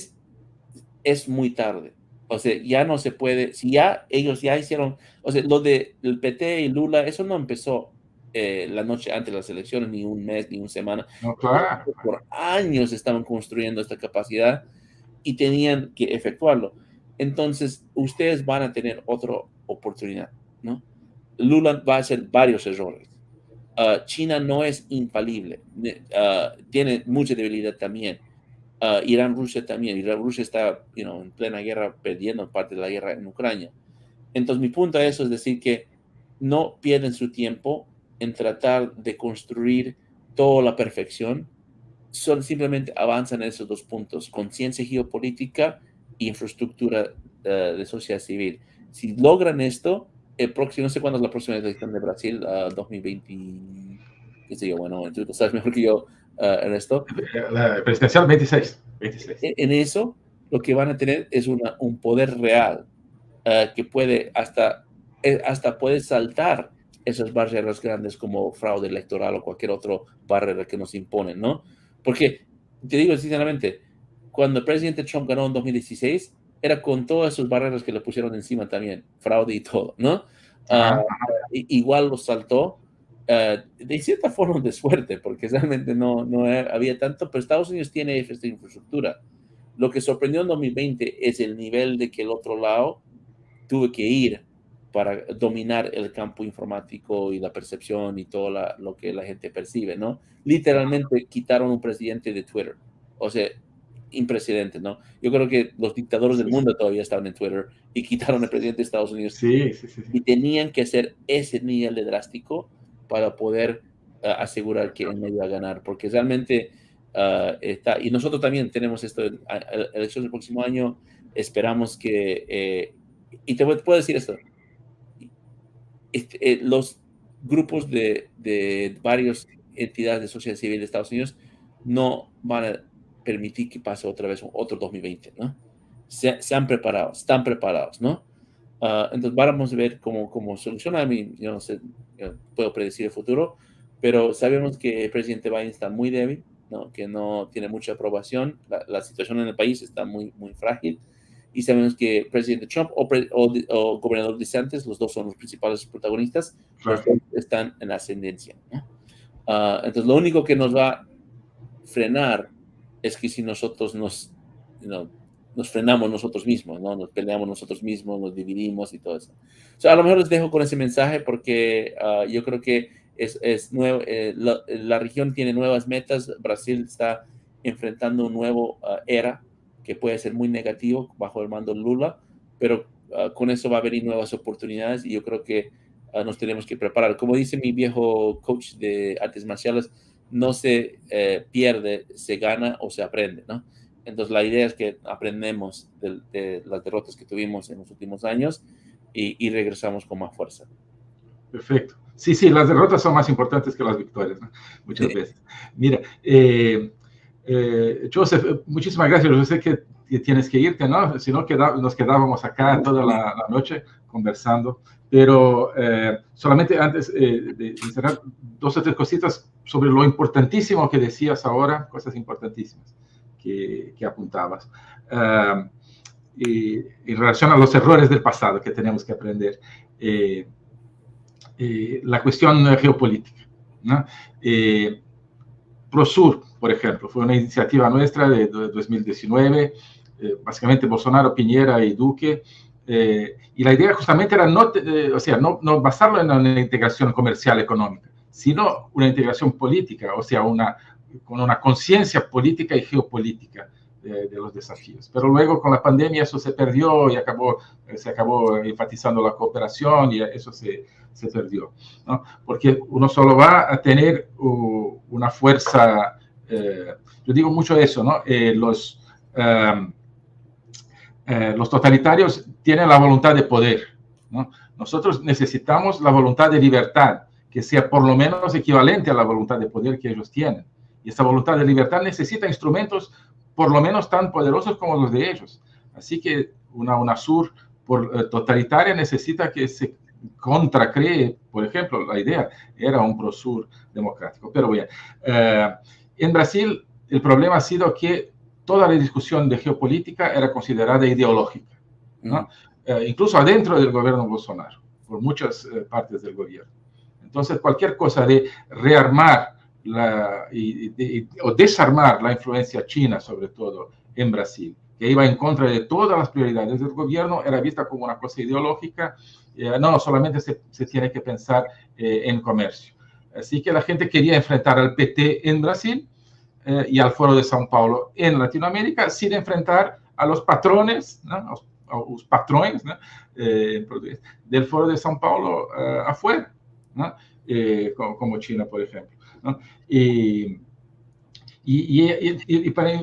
es muy tarde. O sea, ya no se puede, si ya ellos ya hicieron, o sea, lo del PT y Lula, eso no empezó la noche antes de las elecciones, ni un mes, ni una semana. No, claro. Por años estaban construyendo esta capacidad y tenían que efectuarlo. Entonces, ustedes van a tener otra oportunidad, ¿no? Lula va a hacer varios errores. China no es infalible, tiene mucha debilidad también. Irán, Rusia también. Irán, Rusia está en plena guerra, perdiendo parte de la guerra en Ucrania. Entonces, mi punto a eso es decir que no pierden su tiempo en tratar de construir toda la perfección. Simplemente avanzan en esos dos puntos: conciencia geopolítica e infraestructura de sociedad civil. Si logran esto, el próximo, no sé cuándo es la próxima elección de Brasil, 2020, qué sé yo, bueno, tú lo sabes mejor que yo, Ernesto. La presidencial 26. En eso, lo que van a tener es un poder real que puede hasta puede saltar esas barreras grandes como fraude electoral o cualquier otra barrera que nos imponen, ¿no? Porque, te digo sinceramente, cuando el presidente Trump ganó en 2016, era con todas esas barreras que le pusieron encima también, fraude y todo, ¿no? Igual lo saltó, de cierta forma de suerte, porque realmente no había tanto, pero Estados Unidos tiene esta infraestructura. Lo que sorprendió en 2020 es el nivel de que el otro lado tuve que ir para dominar el campo informático y la percepción y todo lo que la gente percibe, ¿no? Literalmente quitaron un presidente de Twitter. O sea, impresionante, ¿no? Yo creo que los dictadores del mundo todavía estaban en Twitter y quitaron al presidente de Estados Unidos. Sí. Y tenían que hacer ese nivel de drástico para poder asegurar que él no iba a ganar, porque realmente está, y nosotros también tenemos esto, elecciones del próximo año, esperamos que, y te puedo decir esto, los grupos de varias entidades de sociedad civil de Estados Unidos no van a permitir que pase otra vez otro 2020, ¿no? Están preparados, ¿no? Entonces vamos a ver cómo soluciona. Yo no sé, yo puedo predecir el futuro, pero sabemos que el presidente Biden está muy débil, ¿no? Que no tiene mucha aprobación. La situación en el país está muy, muy frágil. Y sabemos que el presidente Trump o gobernador DeSantis, los dos son los principales protagonistas, claro. Los dos están en ascendencia, ¿no? Entonces lo único que nos va a frenar es que si nosotros nos frenamos nosotros mismos, ¿no? Nos peleamos nosotros mismos, nos dividimos y todo eso. A lo mejor les dejo con ese mensaje porque yo creo que es nuevo, la región tiene nuevas metas. Brasil está enfrentando un nuevo era que puede ser muy negativo bajo el mando de Lula, pero con eso va a venir nuevas oportunidades y yo creo que nos tenemos que preparar. Como dice mi viejo coach de artes marciales, no se pierde, se gana o se aprende, ¿no? Entonces la idea es que aprendemos de las derrotas que tuvimos en los últimos años y regresamos con más fuerza. Perfecto. Sí, las derrotas son más importantes que las victorias, ¿no? Muchas veces. Mira, Joseph, muchísimas gracias. Yo sé que tienes que irte, ¿no? Si no, nos quedábamos acá toda la noche conversando. Pero solamente antes de cerrar, 2 o 3 cositas sobre lo importantísimo que decías ahora, cosas importantísimas que apuntabas. Y en relación a los errores del pasado que tenemos que aprender. la cuestión geopolítica, ¿no? Prosur, por ejemplo, fue una iniciativa nuestra de 2019, básicamente Bolsonaro, Piñera y Duque, y la idea justamente era no basarlo en una integración comercial económica, sino una integración política, o sea, con una conciencia política y geopolítica de los desafíos. Pero luego con la pandemia eso se perdió y se acabó enfatizando la cooperación y eso se perdió, ¿no? Porque uno solo va a tener una fuerza, yo digo mucho eso, ¿no? Los totalitarios tienen la voluntad de poder, ¿no? Nosotros necesitamos la voluntad de libertad, que sea por lo menos equivalente a la voluntad de poder que ellos tienen. Y esa voluntad de libertad necesita instrumentos por lo menos tan poderosos como los de ellos. Así que una UNASUR totalitaria necesita que se contracree, por ejemplo, la idea era un Prosur democrático. Pero bien, en Brasil el problema ha sido que toda la discusión de geopolítica era considerada ideológica, ¿no? Incluso adentro del gobierno Bolsonaro, por muchas partes del gobierno. Entonces, cualquier cosa de rearmar o desarmar la influencia china, sobre todo en Brasil, que iba en contra de todas las prioridades del gobierno, era vista como una cosa ideológica. No, solamente se tiene que pensar en comercio. Así que la gente quería enfrentar al PT en Brasil y al Foro de São Paulo en Latinoamérica, sin enfrentar a los patrones, ¿no? Los patrones, ¿no? Del Foro de São Paulo afuera, ¿no? Como China, por ejemplo, ¿no? Y para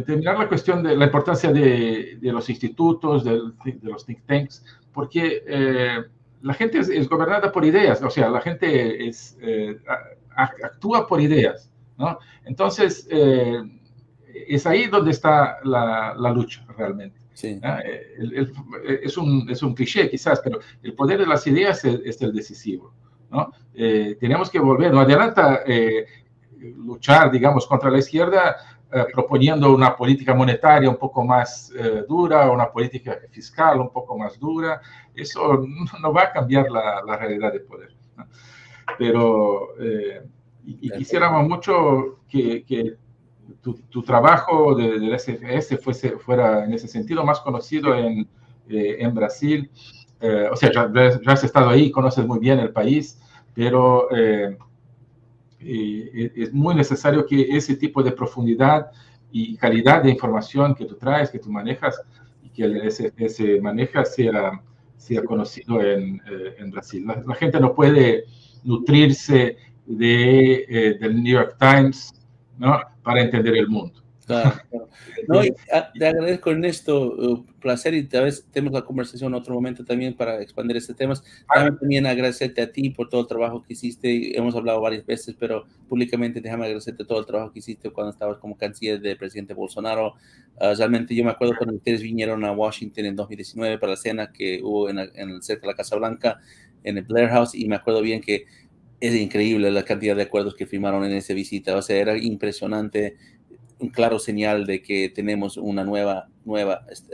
terminar la cuestión de la importancia de los institutos, de los think tanks, porque la gente es gobernada por ideas, o sea, la gente actúa por ideas, ¿no? Entonces, es ahí donde está la lucha realmente. Sí. Es un cliché quizás, pero el poder de las ideas es el decisivo, ¿no? Tenemos que volver, no adelanta luchar, digamos, contra la izquierda proponiendo una política monetaria un poco más dura, una política fiscal un poco más dura. Eso no va a cambiar la realidad de poder, ¿no? Pero quisiéramos mucho que tu trabajo del SFS fuera en ese sentido más conocido en Brasil. O sea, ya has estado ahí, conoces muy bien el país, pero es muy necesario que ese tipo de profundidad y calidad de información que tú traes, que tú manejas, y que el SFS maneja, sea conocido en Brasil. La gente no puede nutrirse del New York Times, ¿no? Para entender el mundo. Claro, claro. No, te agradezco, Ernesto, placer, y tal vez tenemos la conversación en otro momento también para expandir este tema. También agradecerte a ti por todo el trabajo que hiciste. Hemos hablado varias veces, pero públicamente déjame agradecerte todo el trabajo que hiciste cuando estabas como canciller del presidente Bolsonaro. Realmente yo me acuerdo cuando ustedes vinieron a Washington en 2019 para la cena que hubo cerca de la Casa Blanca, en el Blair House, y me acuerdo bien que es increíble la cantidad de acuerdos que firmaron en esa visita. O sea, era impresionante, un claro señal de que tenemos una nueva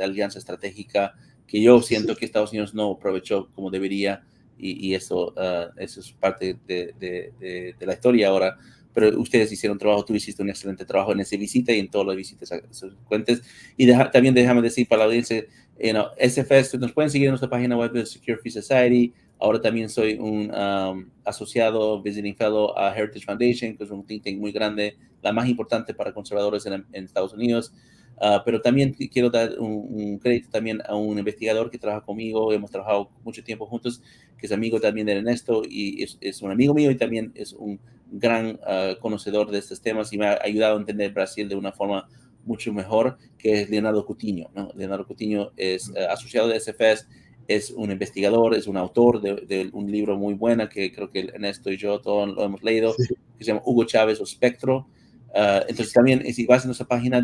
alianza estratégica que yo siento que Estados Unidos no aprovechó como debería, y eso es parte de la historia ahora. Pero ustedes hicieron trabajo, tú hiciste un excelente trabajo en esa visita y en todas las visitas subsecuentes. Y también déjame decir para la audiencia, SFS, nos pueden seguir en nuestra página web de Secure Free Society. Ahora también soy un asociado, visiting fellow a Heritage Foundation, que es un think tank muy grande, la más importante para conservadores en Estados Unidos. Pero también quiero dar un crédito también a un investigador que trabaja conmigo. Hemos trabajado mucho tiempo juntos, que es amigo también de Ernesto, y es un amigo mío y también es un gran conocedor de estos temas y me ha ayudado a entender Brasil de una forma mucho mejor, que es Leonardo Coutinho, ¿no? Leonardo Coutinho es asociado de SFS, es un investigador, es un autor de un libro muy bueno que creo que Ernesto y yo todos lo hemos leído, sí, que se llama Hugo Chávez o Espectro. Entonces también, si vas a nuestra página,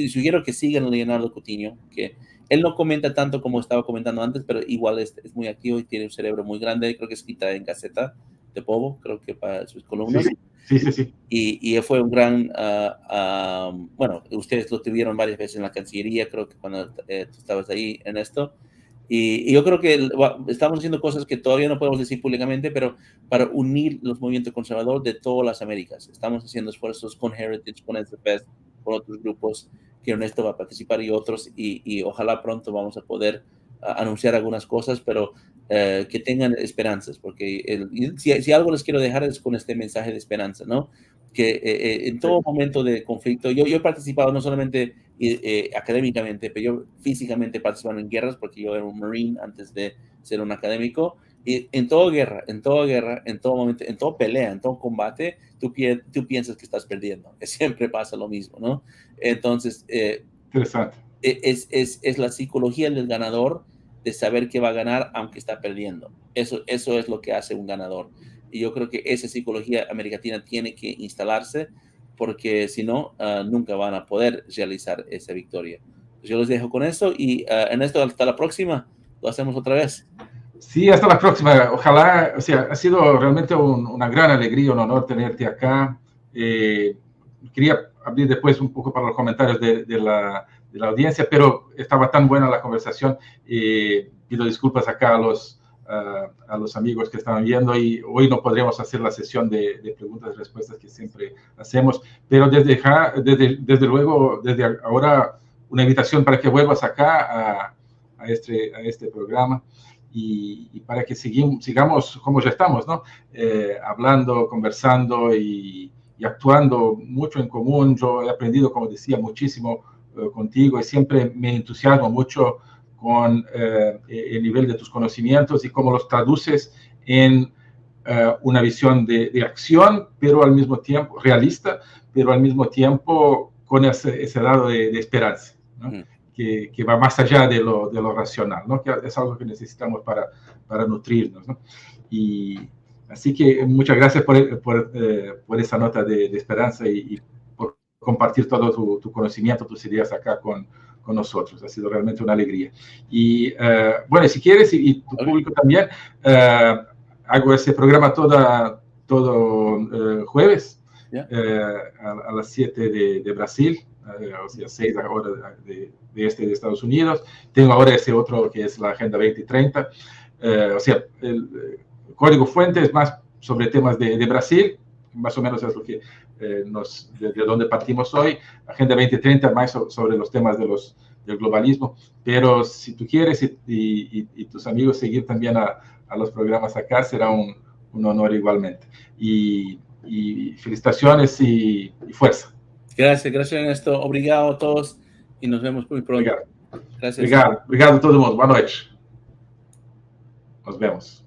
sugiero que sigan a Leonardo Coutinho, que él no comenta tanto como estaba comentando antes, pero igual es muy activo y tiene un cerebro muy grande. Creo que escrita en Gaceta de Povo, creo que para sus columnas. Sí. Y fue un gran, bueno, ustedes lo tuvieron varias veces en la Cancillería, creo que cuando tú estabas ahí, Ernesto. Y yo creo que estamos haciendo cosas que todavía no podemos decir públicamente, pero para unir los movimientos conservadores de todas las Américas. Estamos haciendo esfuerzos con Heritage, con SFest, con otros grupos que Ernesto va a participar y otros, y ojalá pronto vamos a poder anunciar algunas cosas, pero que tengan esperanzas, porque si algo les quiero dejar es con este mensaje de esperanza, ¿no? Que en todo momento de conflicto, yo he participado no solamente académicamente, pero yo físicamente participando en guerras, porque yo era un marine antes de ser un académico, y en toda guerra, en todo momento, en toda pelea, en todo combate, tú piensas que estás perdiendo. Siempre pasa lo mismo, ¿no? Entonces, interesante. Es la psicología del ganador, de saber que va a ganar aunque está perdiendo. Eso es lo que hace un ganador. Y yo creo que esa psicología americana tiene que instalarse, porque si no, nunca van a poder realizar esa victoria. Pues yo los dejo con eso y en esto hasta la próxima. Lo hacemos otra vez. Sí, hasta la próxima. Ojalá, o sea, ha sido realmente una gran alegría, un honor tenerte acá. Quería abrir después un poco para los comentarios de la audiencia, pero estaba tan buena la conversación. Pido disculpas acá a los amigos que estaban viendo, y hoy no podremos hacer la sesión de preguntas y respuestas que siempre hacemos, pero desde luego, desde ahora, una invitación para que vuelvas acá a este programa, y para que sigamos como ya estamos, ¿no? Hablando, conversando y actuando mucho en común. Yo he aprendido, como decía, muchísimo contigo, y siempre me entusiasmo mucho con el nivel de tus conocimientos y cómo los traduces en una visión de acción, pero al mismo tiempo realista, pero al mismo tiempo con ese lado de esperanza, ¿no? Que va más allá de lo racional, ¿no? Que es algo que necesitamos para nutrirnos, ¿no? Y así que muchas gracias por esa nota de esperanza y por compartir todo tu conocimiento, tus ideas acá con nosotros. Ha sido realmente una alegría. Y bueno, si quieres, y tu público también, hago ese programa todo jueves, a las 7 de Brasil, o sea, 6 horas de Estados Unidos. Tengo ahora ese otro que es la Agenda 2030. O sea, el Código Fuente es más sobre temas de Brasil, más o menos es lo que de donde partimos hoy. Agenda 2030 más sobre los temas del globalismo. Pero si tú quieres y tus amigos seguir también a los programas acá, será un honor igualmente. Y felicitaciones y fuerza. Gracias, Ernesto. Obrigado a todos y nos vemos muy pronto. Obrigado. Gracias. Obrigado a todo mundo. Boa noite. Nos vemos.